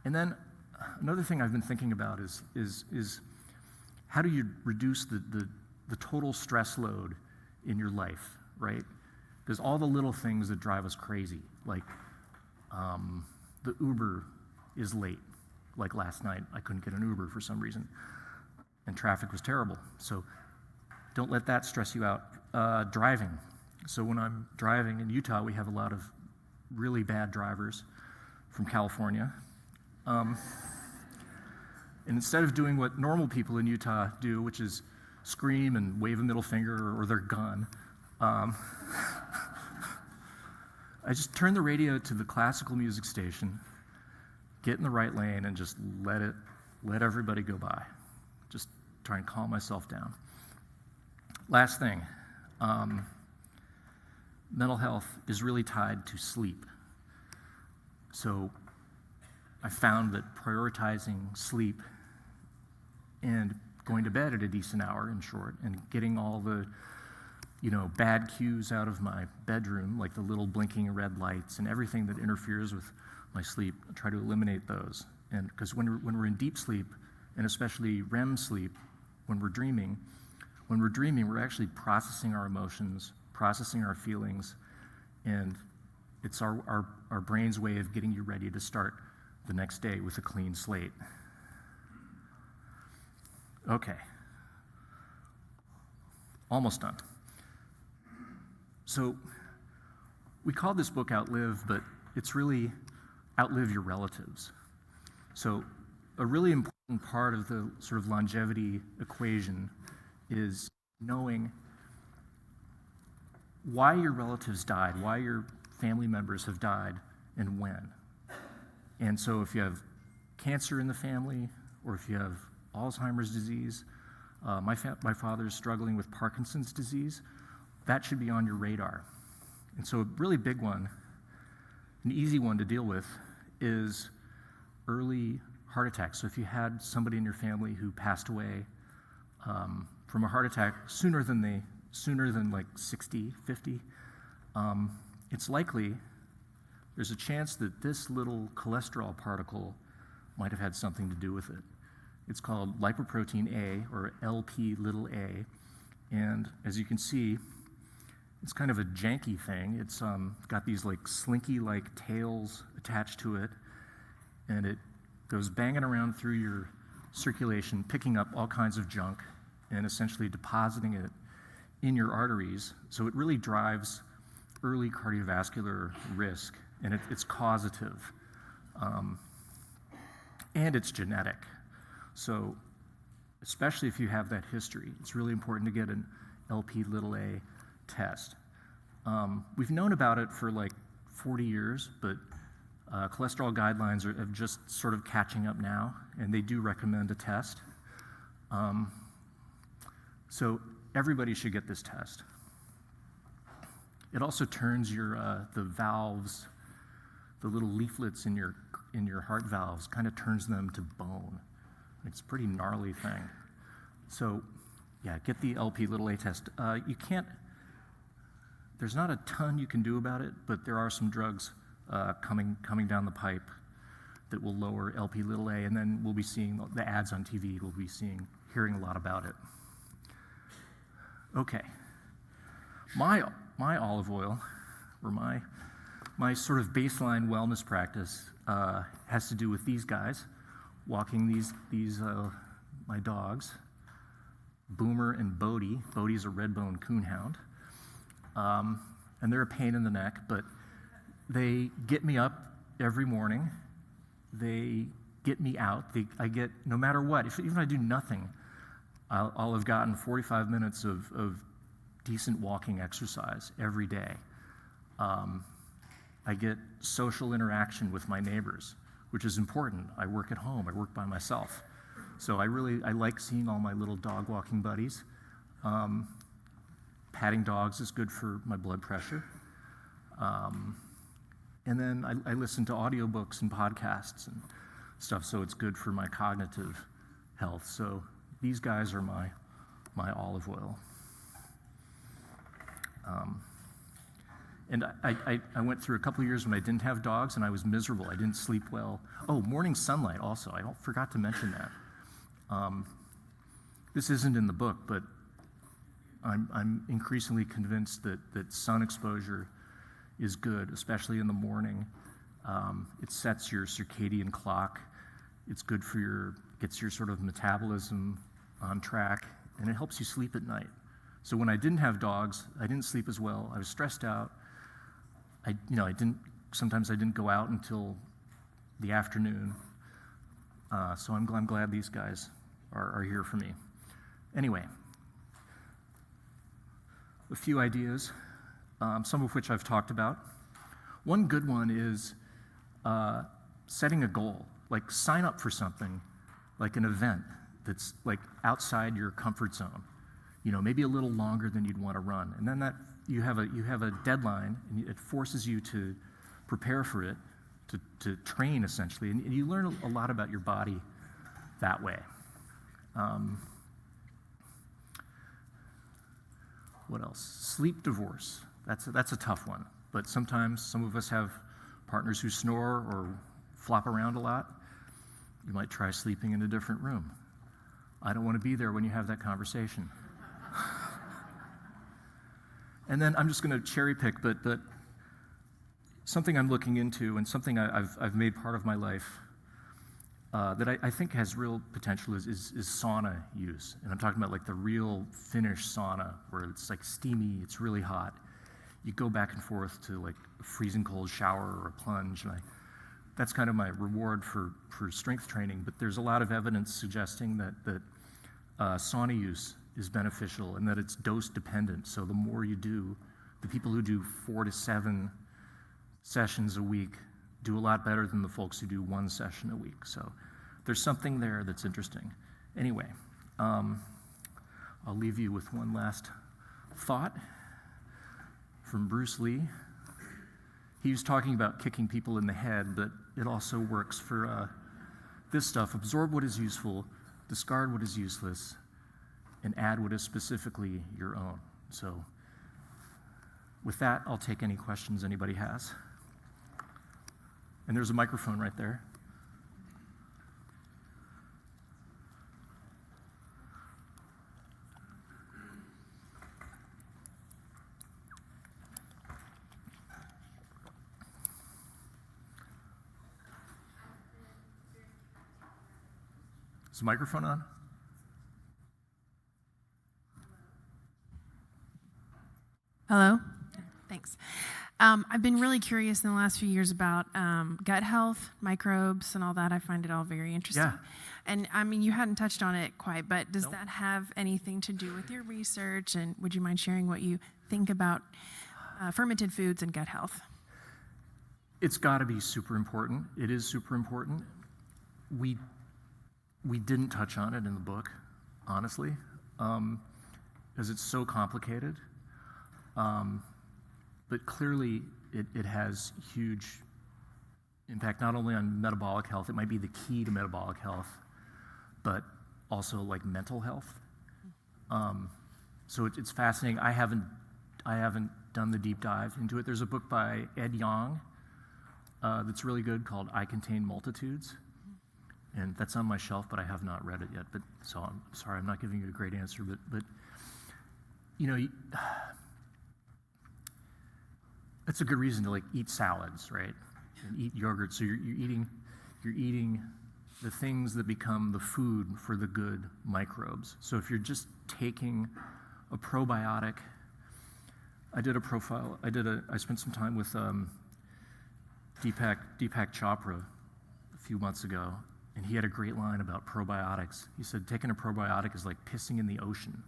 And then another thing I've been thinking about is how do you reduce the total stress load in your life, right? There's all the little things that drive us crazy, like the Uber is late. Like last night, I couldn't get an Uber for some reason, and traffic was terrible. So don't let that stress you out. Driving. So when I'm driving in Utah, we have a lot of really bad drivers from California. And instead of doing what normal people in Utah do, which is scream and wave a middle finger or their gun, I just turn the radio to the classical music station, get in the right lane, and just let everybody go by. Just try and calm myself down. Last thing, mental health is really tied to sleep. So I found that prioritizing sleep and going to bed at a decent hour, in short, and getting all the bad cues out of my bedroom, like the little blinking red lights and everything that interferes with my sleep. I try to eliminate those. And because when we're in deep sleep, and especially REM sleep, when we're dreaming, we're actually processing our emotions, processing our feelings, and it's our brain's way of getting you ready to start the next day with a clean slate. Okay. Almost done. So we call this book Outlive, but it's really outlive your relatives. So a really important part of the sort of longevity equation is knowing why your relatives died, why your family members have died, and when. And so if you have cancer in the family, or if you have Alzheimer's disease, my father is struggling with Parkinson's disease, that should be on your radar. And so a really big one, an easy one to deal with, is early heart attacks. So if you had somebody in your family who passed away from a heart attack sooner than like 60, 50, it's likely there's a chance that this little cholesterol particle might have had something to do with it. It's called lipoprotein A, or LP little a, and as you can see, it's kind of a janky thing. It's got these like slinky-like tails attached to it, and it goes banging around through your circulation, picking up all kinds of junk, and essentially depositing it in your arteries. So it really drives early cardiovascular risk, and it's causative, and it's genetic. So especially if you have that history, it's really important to get an LP little a test. We've known about it for like 40 years, but cholesterol guidelines are just sort of catching up now, and they do recommend a test. So everybody should get this test. It also turns the valves, the little leaflets in your heart valves, kind of turns them to bone. It's a pretty gnarly thing. So yeah, get the LP little a test. There's not a ton you can do about it, but there are some drugs coming down the pipe that will lower LP little a, and then we'll be seeing the ads on TV. We'll be hearing a lot about it. Okay, my olive oil, or my sort of baseline wellness practice has to do with these guys walking these my dogs, Boomer and Bodie. Bodie's a red-bone coonhound. And they're a pain in the neck, but they get me up every morning. They get me out. I get, no matter what, even if I do nothing, I'll have gotten 45 minutes of decent walking exercise every day. I get social interaction with my neighbors, which is important. I work at home. I work by myself. So I like seeing all my little dog walking buddies. Patting dogs is good for my blood pressure. And then I listen to audiobooks and podcasts and stuff, so it's good for my cognitive health. So these guys are my olive oil. And I went through a couple of years when I didn't have dogs, and I was miserable. I didn't sleep well. Oh, morning sunlight also. I forgot to mention that. This isn't in the book, but I'm increasingly convinced that sun exposure is good, especially in the morning. It sets your circadian clock. It's good for gets your sort of metabolism on track, and it helps you sleep at night. So when I didn't have dogs, I didn't sleep as well. I was stressed out. Sometimes I didn't go out until the afternoon. So I'm glad these guys are here for me. Anyway, a few ideas, some of which I've talked about. One good one is setting a goal, like sign up for something, like an event that's like outside your comfort zone, maybe a little longer than you'd want to run. And then you have a deadline, and it forces you to prepare for it, to train essentially, and you learn a lot about your body that way. What else? Sleep divorce. That's a tough one. But sometimes some of us have partners who snore or flop around a lot. You might try sleeping in a different room. I don't want to be there when you have that conversation. And then I'm just going to cherry pick, but something I'm looking into and something I've made part of my life that I think has real potential is sauna use. And I'm talking about like the real Finnish sauna where it's like steamy, it's really hot. You go back and forth to like a freezing cold shower or a plunge. And that's kind of my reward for strength training. But there's a lot of evidence suggesting that sauna use is beneficial and that it's dose dependent. So the more you do, the people who do 4 to 7 sessions a week do a lot better than the folks who do 1 session a week. So there's something there that's interesting. Anyway, I'll leave you with one last thought from Bruce Lee. He was talking about kicking people in the head, but it also works for this stuff. Absorb what is useful, discard what is useless, and add what is specifically your own. So with that, I'll take any questions anybody has. And there's a microphone right there. Is the microphone on? Hello? Thanks. I've been really curious in the last few years about gut health, microbes, and all that. I find it all very interesting. Yeah. And I mean, you hadn't touched on it quite, but does Nope. that have anything to do with your research? And would you mind sharing what you think about fermented foods and gut health? It's got to be super important. It is super important. We didn't touch on it in the book, honestly, because it's so complicated. But clearly, it has huge impact not only on metabolic health. It might be the key to metabolic health, but also like mental health. So it's fascinating. I haven't done the deep dive into it. There's a book by Ed Yong that's really good called "I Contain Multitudes," and that's on my shelf, but I have not read it yet. But so I'm sorry, I'm not giving you a great answer. But you know. That's a good reason to like eat salads, right? And eat yogurt. So you're eating the things that become the food for the good microbes. So if you're just taking a probiotic, I did a profile. I spent some time with Deepak Chopra a few months ago, and he had a great line about probiotics. He said taking a probiotic is like pissing in the ocean,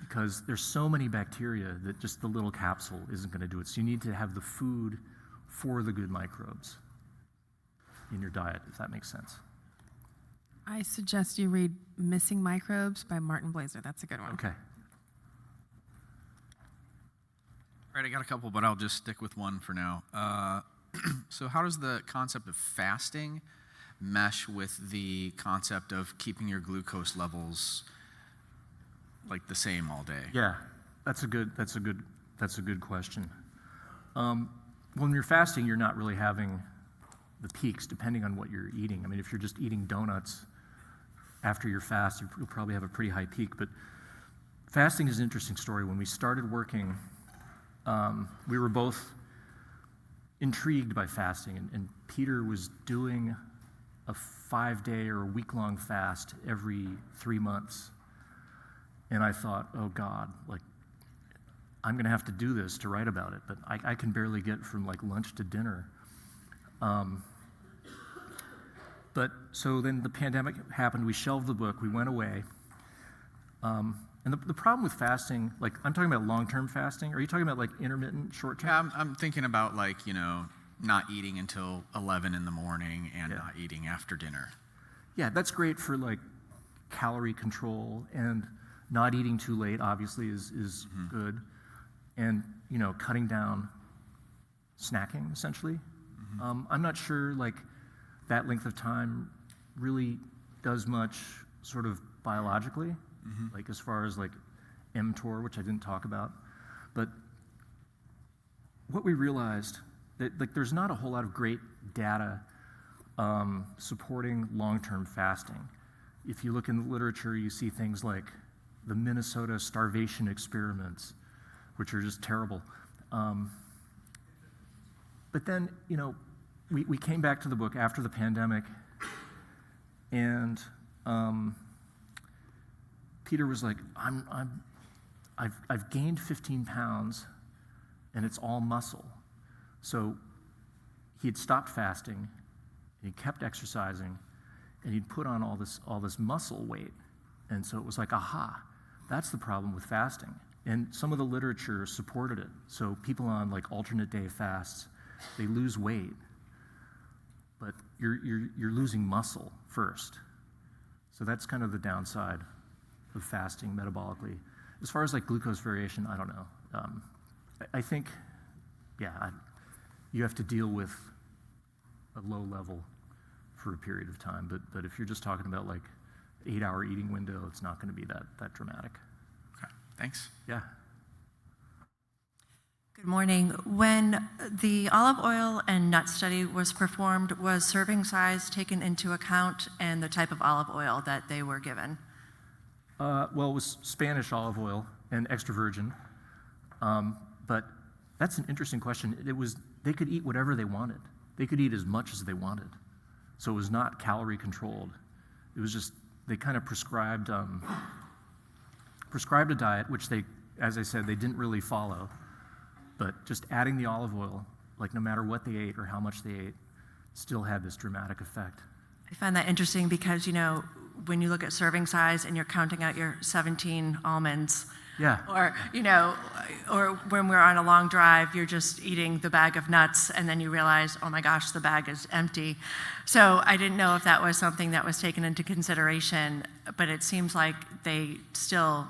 because there's so many bacteria that just the little capsule isn't going to do it. So you need to have the food for the good microbes in your diet, if that makes sense. I suggest you read Missing Microbes by Martin Blaser. That's a good one. Okay. All right, I got a couple, but I'll just stick with one for now. So how does the concept of fasting mesh with the concept of keeping your glucose levels like the same all day? Yeah, that's a good question. When you're fasting, you're not really having the peaks, depending on what you're eating. I mean, if you're just eating donuts after your fast, you'll probably have a pretty high peak. But fasting is an interesting story. When we started working, we were both intrigued by fasting, and Peter was doing a 5-day or a week-long fast every 3 months. And I thought, oh God, like I'm going to have to do this to write about it, but I can barely get from like lunch to dinner. But so then the pandemic happened. We shelved the book. We went away. And the problem with fasting, like I'm talking about long-term fasting. Are you talking about like intermittent, short-term? Yeah, I'm thinking about like, not eating until 11 in the morning and not eating after dinner. Yeah, that's great for like calorie control, and not eating too late obviously is good. And cutting down snacking essentially. I'm not sure like that length of time really does much sort of biologically, like as far as like mTOR, which I didn't talk about. But what we realized, that like there's not a whole lot of great data supporting long-term fasting. If you look in the literature, you see things like the Minnesota starvation experiments, which are just terrible. But then, we came back to the book after the pandemic, and Peter was like, I've gained 15 pounds, and it's all muscle. So he had stopped fasting, he kept exercising, and he'd put on all this muscle weight. And so it was like, aha, that's the problem with fasting. And some of the literature supported it. So people on like alternate day fasts, they lose weight, but you're losing muscle first. So that's kind of the downside of fasting metabolically. As far as like glucose variation, I don't know. I think, you have to deal with a low level for a period of time. But if you're just talking about like 8-hour eating window, it's not going to be that dramatic. Okay, thanks. Yeah. Good morning. When the olive oil and nut study was performed, was serving size taken into account and the type of olive oil that they were given? Well, it was Spanish olive oil and extra virgin. But that's an interesting question. They could eat whatever they wanted. They could eat as much as they wanted. So it was not calorie controlled. It was just, they kind of prescribed a diet, which they, as I said, they didn't really follow. But just adding the olive oil, like no matter what they ate or how much they ate, still had this dramatic effect. I find that interesting because, when you look at serving size and you're counting out your 17 almonds, Yeah. or when we're on a long drive, you're just eating the bag of nuts and then you realize, oh my gosh, the bag is empty. So I didn't know if that was something that was taken into consideration, but it seems like they still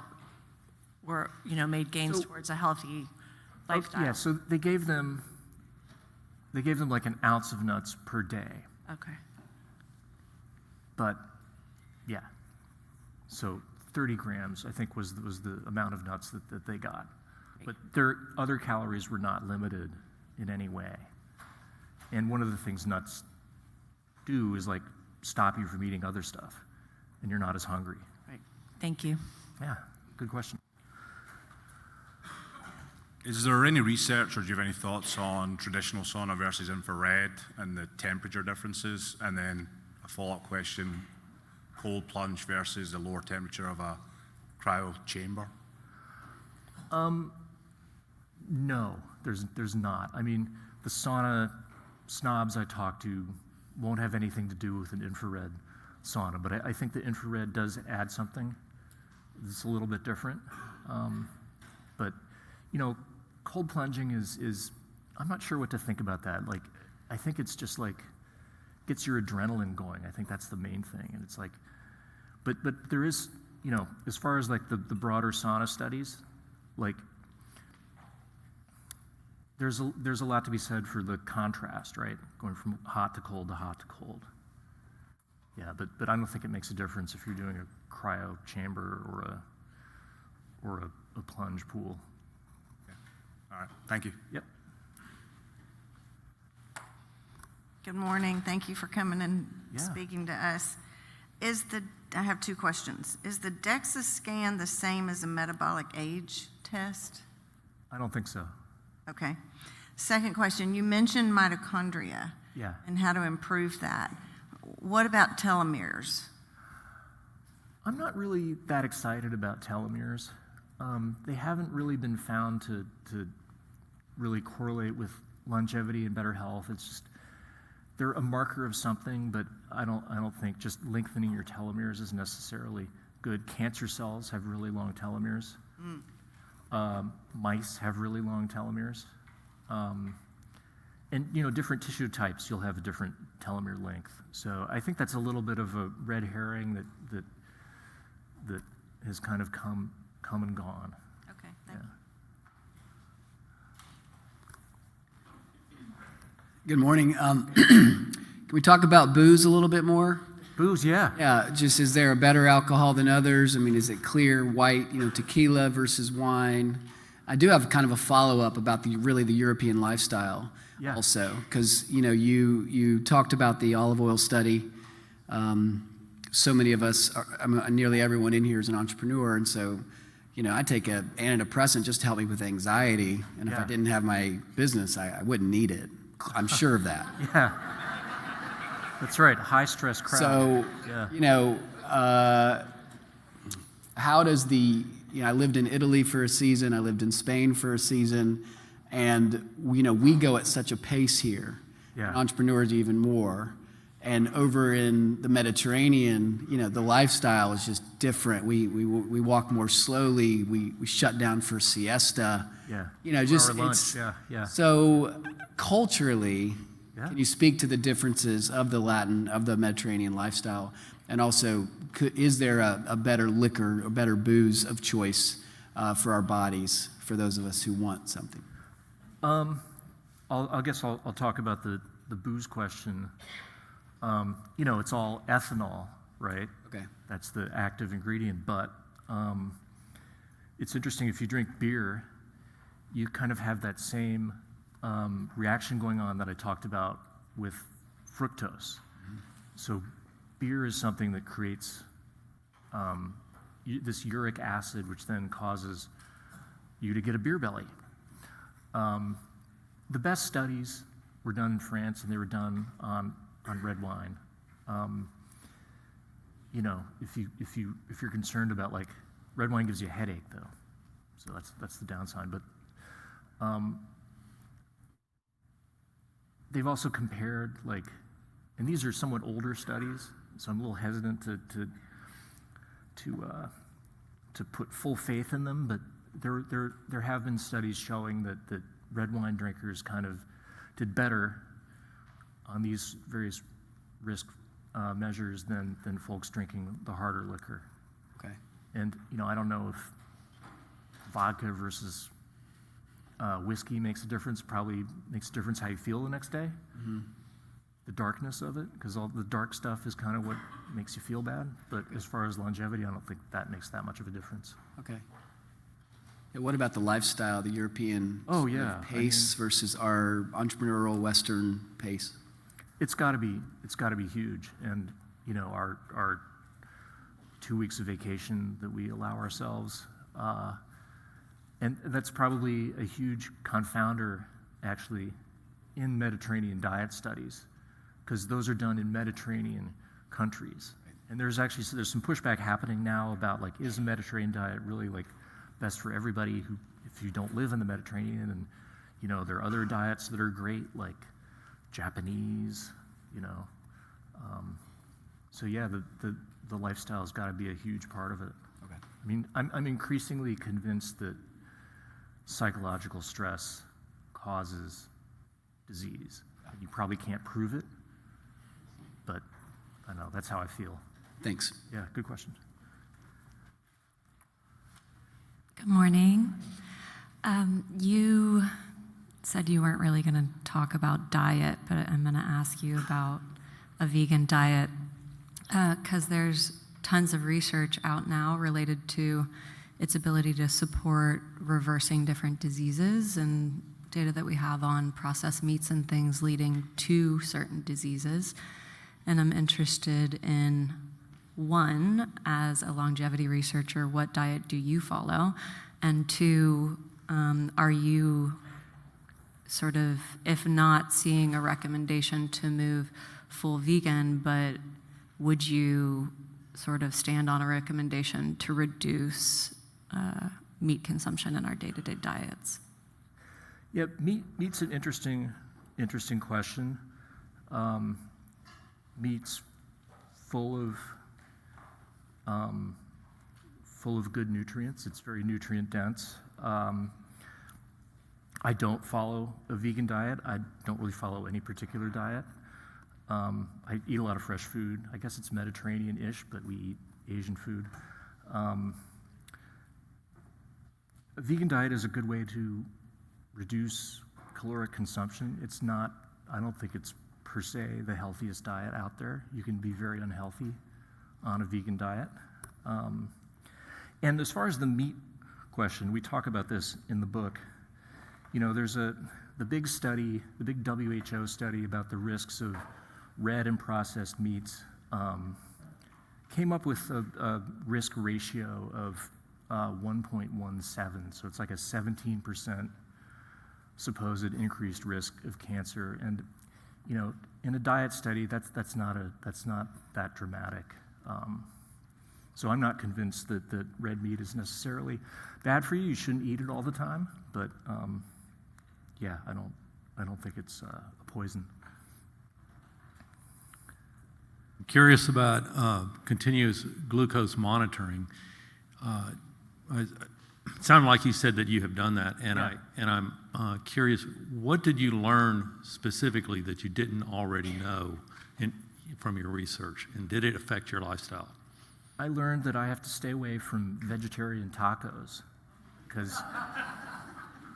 were, made gains towards a healthy lifestyle. Yeah, so they gave them like an ounce of nuts per day. Okay. But yeah, so 30 grams, I think, was the amount of nuts that they got. But their other calories were not limited in any way. And one of the things nuts do is like stop you from eating other stuff, and you're not as hungry. Right. Thank you. Yeah, good question. Is there any research or do you have any thoughts on traditional sauna versus infrared and the temperature differences? And then a follow-up question, cold plunge versus the lower temperature of a cryo chamber? No, there's not. I mean, the sauna snobs I talk to won't have anything to do with an infrared sauna, but I think the infrared does add something. It's a little bit different. But, cold plunging is I'm not sure what to think about that. Like, I think it's just like, gets your adrenaline going. I think that's the main thing. And it's like, but there is, as far as like the broader sauna studies, like, there's a lot to be said for the contrast, right? Going from hot to cold to hot to cold. Yeah, but I don't think it makes a difference if you're doing a cryo chamber or a plunge pool. All right, thank you. Yep. Good morning. Thank you for coming and Yeah. speaking to us. I have two questions. Is the DEXA scan the same as a metabolic age test? I don't think so. Okay. Second question, you mentioned mitochondria Yeah. and how to improve that. What about telomeres? I'm not really that excited about telomeres. They haven't really been found to really correlate with longevity and better health. It's just, they're a marker of something, but I don't think just lengthening your telomeres is necessarily good. Cancer cells have really long telomeres. Mice have really long telomeres. And different tissue types, you'll have a different telomere length. So I think that's a little bit of a red herring that has kind of come and gone. Okay, thank you. Good morning. Can we talk about booze a little bit more? Booze, yeah. Yeah, just is there a better alcohol than others? I mean, is it clear, white, tequila versus wine? I do have kind of a follow-up about the European lifestyle also, because, you talked about the olive oil study. So many of us, nearly everyone in here is an entrepreneur, and so, I take an antidepressant just to help me with anxiety, and if I didn't have my business, I wouldn't need it. I'm sure of that. Yeah. That's right, high stress crowd. So, how does I lived in Italy for a season, I lived in Spain for a season, and we go at such a pace here, entrepreneurs even more. And over in the Mediterranean, the lifestyle is just different. We walk more slowly, we shut down for siesta. Yeah. Just or lunch, yeah. So culturally, can you speak to the differences of the Mediterranean lifestyle? And also, is there a better liquor, a better booze of choice for our bodies, for those of us who want something? I guess I'll talk about the booze question. It's all ethanol, right? Okay. That's the active ingredient, but it's interesting, if you drink beer, you kind of have that same reaction going on that I talked about with fructose. Mm-hmm. So beer is something that creates this uric acid, which then causes you to get a beer belly. The best studies were done in France, and they were done on red wine. If you're concerned about, like, red wine gives you a headache, though, so that's the downside. But they've also compared, and these are somewhat older studies, so I'm a little hesitant to put full faith in them. But there have been studies showing that red wine drinkers kind of did better on these various risk measures than folks drinking the harder liquor. Okay. And I don't know if vodka versus whiskey makes a difference. Probably makes a difference how you feel the next day. Mm-hmm. The darkness of it, because all the dark stuff is kind of what makes you feel bad. But as far as longevity, I don't think that makes that much of a difference. Okay. Yeah, what about the lifestyle, the European pace versus our entrepreneurial Western pace? It's got to be huge. And our 2 weeks of vacation that we allow ourselves, and that's probably a huge confounder, actually, in Mediterranean diet studies, because those are done in Mediterranean countries. And there's some pushback happening now about, is the Mediterranean diet really best for everybody if you don't live in the Mediterranean? And there are other diets that are great, like Japanese. So yeah, the lifestyle's got to be a huge part of it. Okay. I mean, I'm increasingly convinced that psychological stress causes disease. You probably can't prove it, but I know that's how I feel. Thanks. Yeah, good question. Good morning. You said you weren't really going to talk about diet, but I'm going to ask you about a vegan diet, because there's tons of research out now related to its ability to support reversing different diseases, and data that we have on processed meats and things leading to certain diseases. And I'm interested in, one, as a longevity researcher, what diet do you follow? And two, are you sort of, if not seeing a recommendation to move full vegan, but would you sort of stand on a recommendation to reduce meat consumption in our day-to-day diets? Yeah, meat's an interesting question. Meat's full of good nutrients. It's very nutrient dense. I don't follow a vegan diet. I don't really follow any particular diet. I eat a lot of fresh food. I guess it's Mediterranean-ish, but we eat Asian food. A vegan diet is a good way to reduce caloric consumption. I don't think it's per se the healthiest diet out there. You can be very unhealthy on a vegan diet. And as far as the meat question, we talk about this in the book. You know, there's the big study, the big WHO study about the risks of red and processed meats, came up with a risk ratio of 1.17. So it's like a 17% supposed increased risk of cancer. And, you know, in a diet study, that's not that dramatic. So I'm not convinced that red meat is necessarily bad for you. You shouldn't eat it all the time, but yeah, I don't think it's a poison. I'm curious about continuous glucose monitoring. It sounded like you said that you have done that, and Yeah. I'm curious, what did you learn specifically that you didn't already know from your research, and did it affect your lifestyle? I learned that I have to stay away from vegetarian tacos because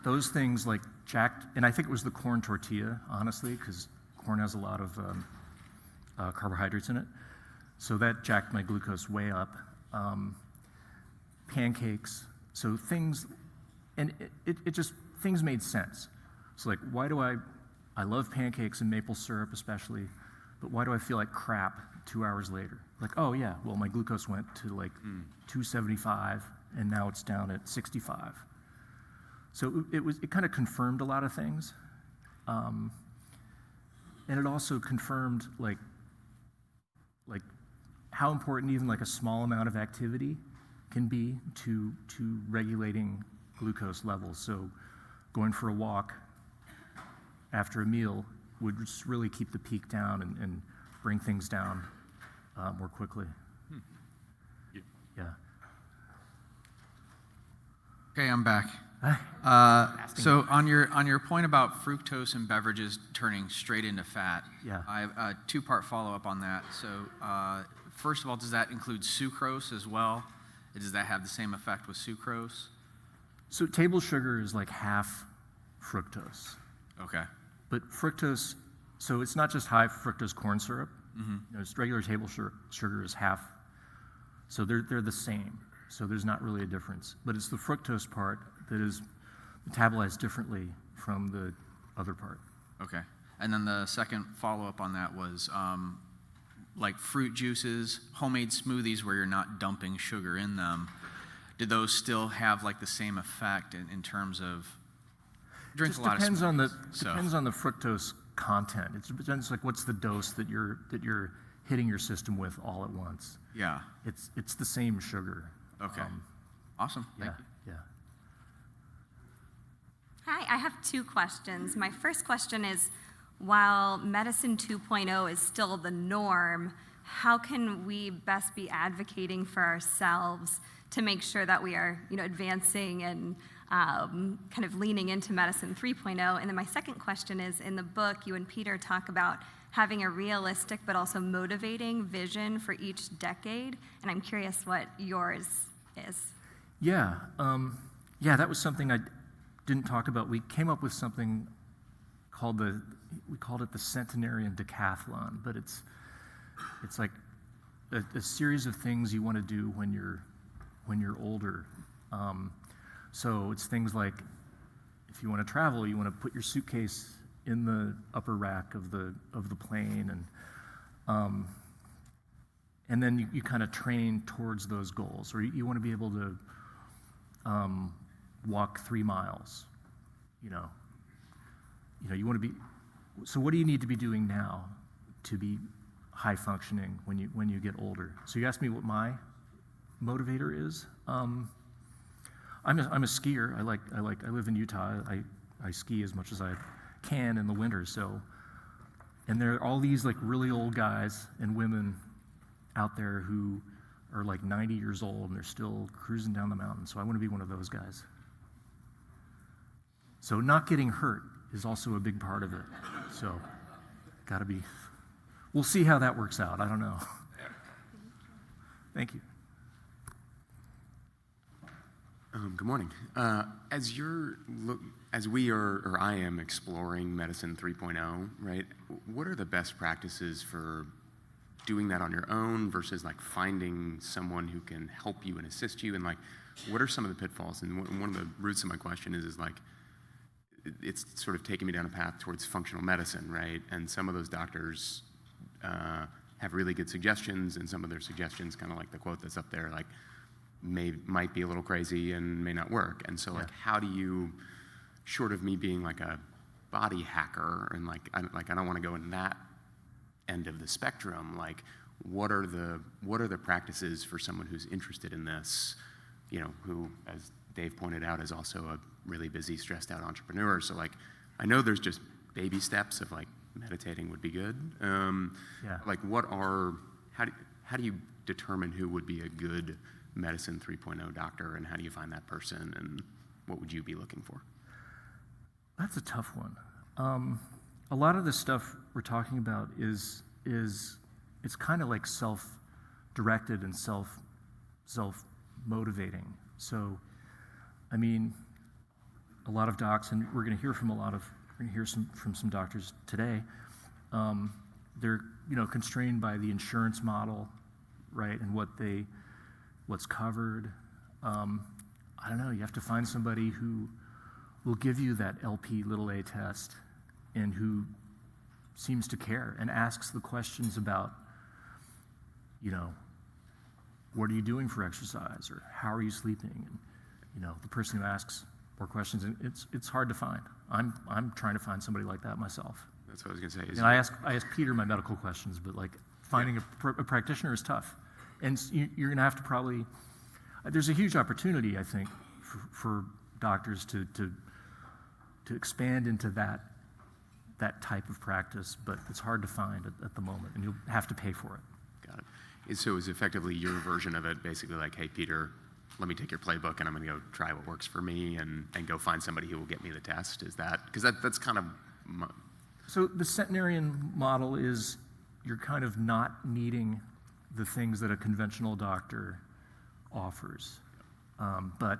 those things like jacked, and I think it was the corn tortilla, honestly, because corn has a lot of carbohydrates in it. So that jacked my glucose way up. Pancakes, so things, and it just, things made sense. So like, why do I love pancakes and maple syrup especially, but why do I feel like crap 2 hours later? Like, oh yeah, well my glucose went to like 275 and now it's down at 65. So it kind of confirmed a lot of things. And it also confirmed like how important even like a small amount of activity can be to regulating glucose levels. So going for a walk after a meal would just really keep the peak down and bring things down more quickly. Yeah. Okay, I'm back. So on your point about fructose in beverages turning straight into fat, Yeah. I have a two-part follow-up on that. So first of all, does that include sucrose as well? Does that have the same effect with sucrose? So table sugar is like half fructose. Okay. But fructose, so it's not just high fructose corn syrup. Mm-hmm. You know, it's regular table sugar is half. So they're the same. So there's not really a difference. But it's the fructose part that is metabolized differently from the other part. Okay. And then the second follow-up on that was like fruit juices, homemade smoothies where you're not dumping sugar in them. Did those still have like the same effect in terms of drink Just a lot depends of on the smoothies, depends on the fructose content. It depends like what's the dose that you're hitting your system with all at once. Yeah. It's the same sugar. Okay. Awesome. Yeah. Thank you. Yeah. Hi, I have two questions. My first question is, while Medicine 2.0 is still the norm, how can we best be advocating for ourselves to make sure that we are, advancing and kind of leaning into Medicine 3.0? And then my second question is, in the book, you and Peter talk about having a realistic but also motivating vision for each decade, and I'm curious what yours is. Yeah. That was something I didn't talk about. We came up with something called we called it the Centenarian Decathlon, but it's like a series of things you want to do when you're older. So it's things like if you want to travel, you want to put your suitcase in the upper rack of the plane, and then you kind of train towards those goals. Or you want to be able to walk 3 miles. You want to be. So what do you need to be doing now to be high functioning when you get older? So you asked me what my motivator is. I'm a skier. I live in Utah. I ski as much as I can in the winter. So, and there are all these like really old guys and women out there who are like 90 years old and they're still cruising down the mountain. So I want to be one of those guys. So not getting hurt is also a big part of it. So, gotta be. We'll see how that works out. I don't know. Thank you. Good morning. As we are, or I am exploring Medicine 3.0, right? What are the best practices for doing that on your own versus like finding someone who can help you and assist you, and like, what are some of the pitfalls? And one of the roots of my question is like, it's sort of taking me down a path towards functional medicine, right? And some of those doctors have really good suggestions, and some of their suggestions, kind of like the quote that's up there, like might be a little crazy and may not work. And so, like, how do you, short of me being like a body hacker, and like I don't want to go in that end of the spectrum, like, what are the practices for someone who's interested in this, you know, who, as Dave pointed out, is also a really busy, stressed out entrepreneur. So like, I know there's just baby steps of like meditating would be good. Like, how do you determine who would be a good Medicine 3.0 doctor, and how do you find that person, and what would you be looking for? That's a tough one. A lot of the stuff we're talking about is it's kind of like self-directed and self-motivating. So, I mean, a lot of docs, and we're going to hear from from some doctors today. They're constrained by the insurance model, right, and what's covered. I don't know. You have to find somebody who will give you that LP(a) test, and who seems to care and asks the questions about, what are you doing for exercise, or how are you sleeping? And, the person who asks more questions, and it's hard to find. I'm trying to find somebody like that myself. That's what I was going to say. And I ask Peter my medical questions, but like finding a practitioner is tough. And you're going to have to probably, there's a huge opportunity, I think, for doctors to expand into that type of practice, but it's hard to find at the moment, and you'll have to pay for it. Got it. So is effectively your version of it basically like, hey, Peter, let me take your playbook and I'm going to go try what works for me, and go find somebody who will get me the test? Is that, because that's kind of... So the centenarian model is you're kind of not needing the things that a conventional doctor offers. But,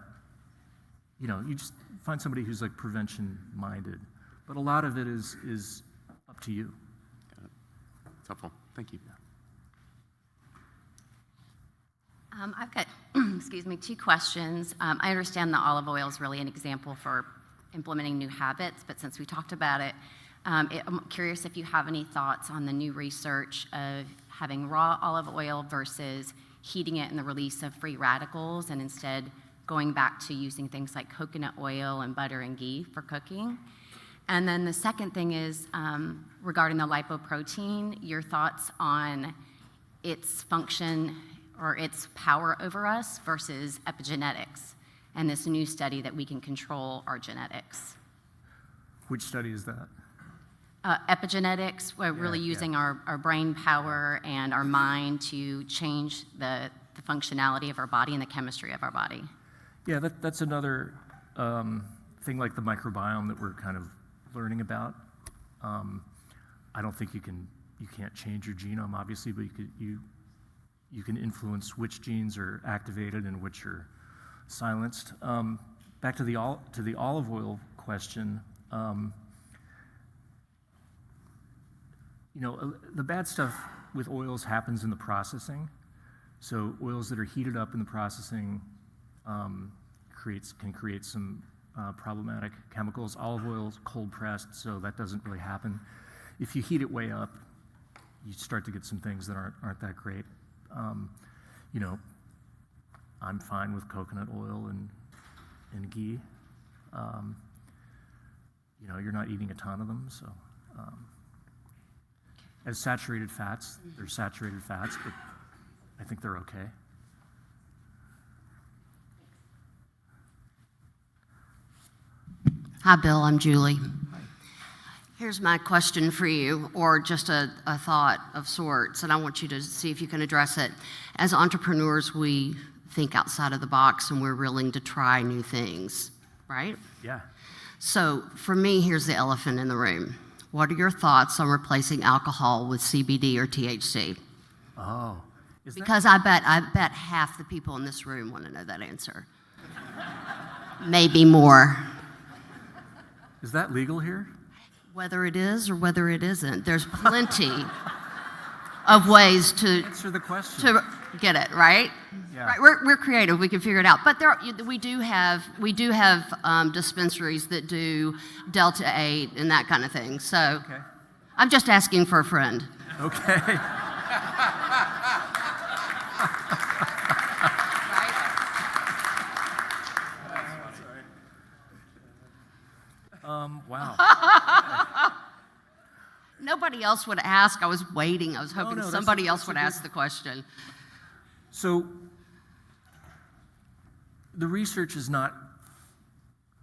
you just find somebody who's like prevention-minded. But a lot of it is up to you. Got it. It's helpful. Thank you. I've got, excuse me, 2 questions. I understand that olive oil is really an example for implementing new habits, but since we talked about it, I'm curious if you have any thoughts on the new research of having raw olive oil versus heating it and the release of free radicals, and instead going back to using things like coconut oil and butter and ghee for cooking. And then the second thing is regarding the lipoprotein, your thoughts on its function or its power over us versus epigenetics, and this new study that we can control our genetics. Which study is that? Epigenetics, we're really using our brain power and our mind to change the functionality of our body and the chemistry of our body. Yeah, that's another thing like the microbiome that we're kind of learning about. I don't think you can't change your genome, obviously, but you can influence which genes are activated and which are silenced. Back to the olive oil question. The bad stuff with oils happens in the processing. So oils that are heated up in the processing can create some problematic chemicals. Olive oil is cold pressed, so that doesn't really happen. If you heat it way up, you start to get some things that aren't that great. I'm fine with coconut oil and ghee. You're not eating a ton of them, so. As saturated fats, they're saturated fats, but I think they're okay. Hi, Bill. I'm Julie. Here's my question for you, or just a thought of sorts, and I want you to see if you can address it. As entrepreneurs, we think outside of the box, and we're willing to try new things, right? Yeah. So for me, here's the elephant in the room. What are your thoughts on replacing alcohol with CBD or THC? Oh. Because I bet half the people in this room want to know that answer. maybe more. Is that legal here? Whether it is or whether it isn't, there's plenty of ways to Answer the question. to get it right. Yeah. Right, we're creative. We can figure it out. But we do have dispensaries that do Delta 8 and that kind of thing. So Okay. I'm just asking for a friend. Okay. Wow. Nobody else would ask. I was waiting. I was hoping no, somebody else that's would a ask the question. So the research is not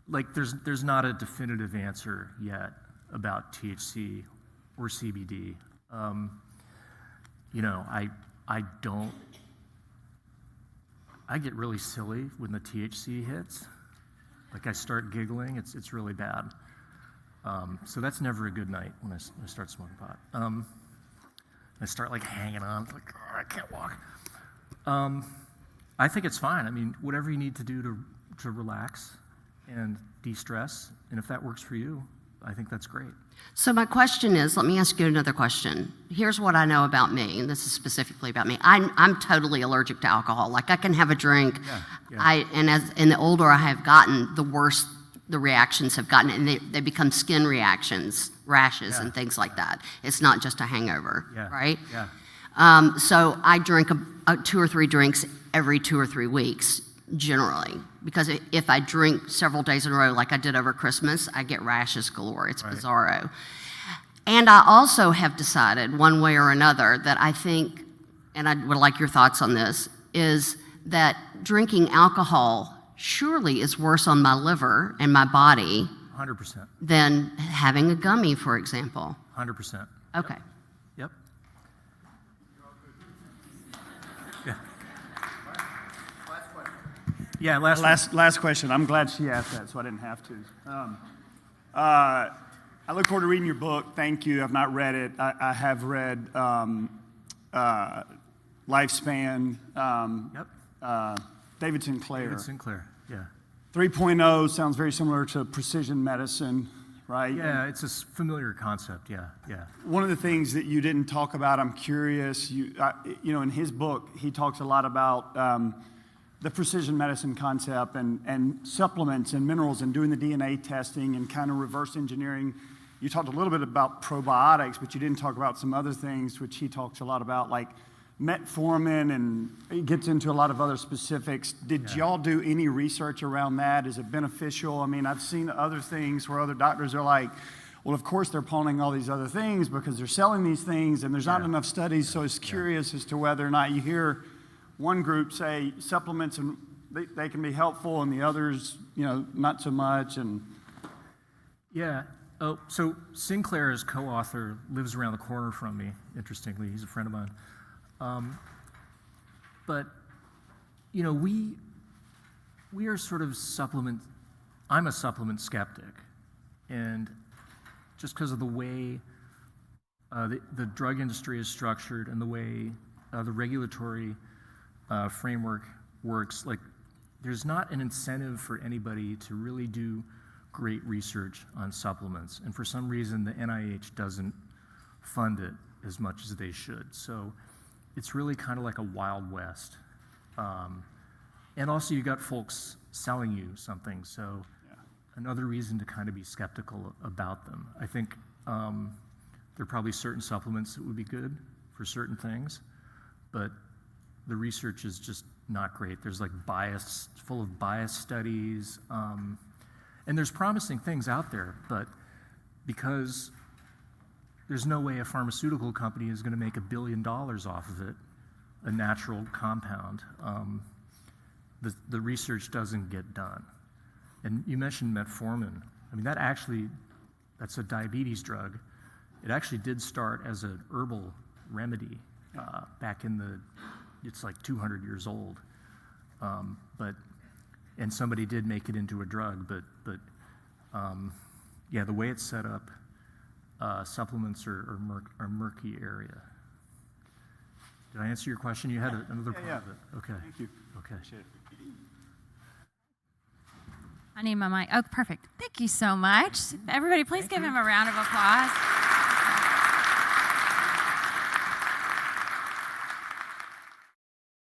like there's not a definitive answer yet about THC or CBD. You know, I get really silly when the THC hits. Like I start giggling. It's really bad. So that's never a good night when I start smoking pot. I start like hanging on, it's like, oh, I can't walk. I think it's fine. I mean, whatever you need to do to relax and de-stress, and if that works for you, I think that's great. So my question is, let me ask you another question. Here's what I know about me, and this is specifically about me. I'm totally allergic to alcohol. Like I can have a drink. Yeah. And the older I have gotten, the worse the reactions have gotten, and they become skin reactions, rashes, and things like that. It's not just a hangover, right? Yeah. So I drink 2 or 3 drinks every 2 or 3 weeks, generally, because if I drink several days in a row, like I did over Christmas, I get rashes galore. It's bizarro. And I also have decided, one way or another, that I think, and I would like your thoughts on this, is that drinking alcohol surely is worse on my liver and my body 100%. than having a gummy, for example. 100%. Okay. Yep. Yeah. Yeah, Last question. I'm glad she asked that, so I didn't have to. I look forward to reading your book. Thank you. I've not read it. I have read Lifespan. David Sinclair. David Sinclair, yeah. 3.0 sounds very similar to precision medicine, right? Yeah, it's a familiar concept, yeah. One of the things that you didn't talk about, I'm curious, you know, in his book, he talks a lot about the precision medicine concept and supplements and minerals and doing the DNA testing and kind of reverse engineering. You talked a little bit about probiotics, but you didn't talk about some other things, which he talks a lot about, like metformin, and it gets into a lot of other specifics. Did y'all do any research around that? Is it beneficial? I mean, I've seen other things where other doctors are like, well, of course they're pawning all these other things because they're selling these things and there's not enough studies. So it's curious as to whether or not you hear one group say supplements and they can be helpful and the others, you know, not so much. And Yeah. Oh, so Sinclair, as co-author, lives around the corner from me, interestingly. He's a friend of mine. But, you know, we are sort of I'm a supplement skeptic. And just because of the way the drug industry is structured and the way the regulatory framework works, like there's not an incentive for anybody to really do great research on supplements. And for some reason, the NIH doesn't fund it as much as they should. So it's really kind of like a Wild West. And also you got folks selling you something, so another reason to kind of be skeptical about them. I think there are probably certain supplements that would be good for certain things, but the research is just not great. There's like full of bias studies, and there's promising things out there, but because there's no way a pharmaceutical company is going to make $1 billion off of it, a natural compound. The research doesn't get done. And you mentioned metformin. I mean, that's a diabetes drug. It actually did start as an herbal remedy back it's like 200 years old. And somebody did make it into a drug, but yeah, the way it's set up, supplements are murky area. Did I answer your question? You had another part of it. Okay. Thank you. Okay. Appreciate it. I need my mic. Oh, perfect. Thank you so much. Everybody, please give him a round of applause.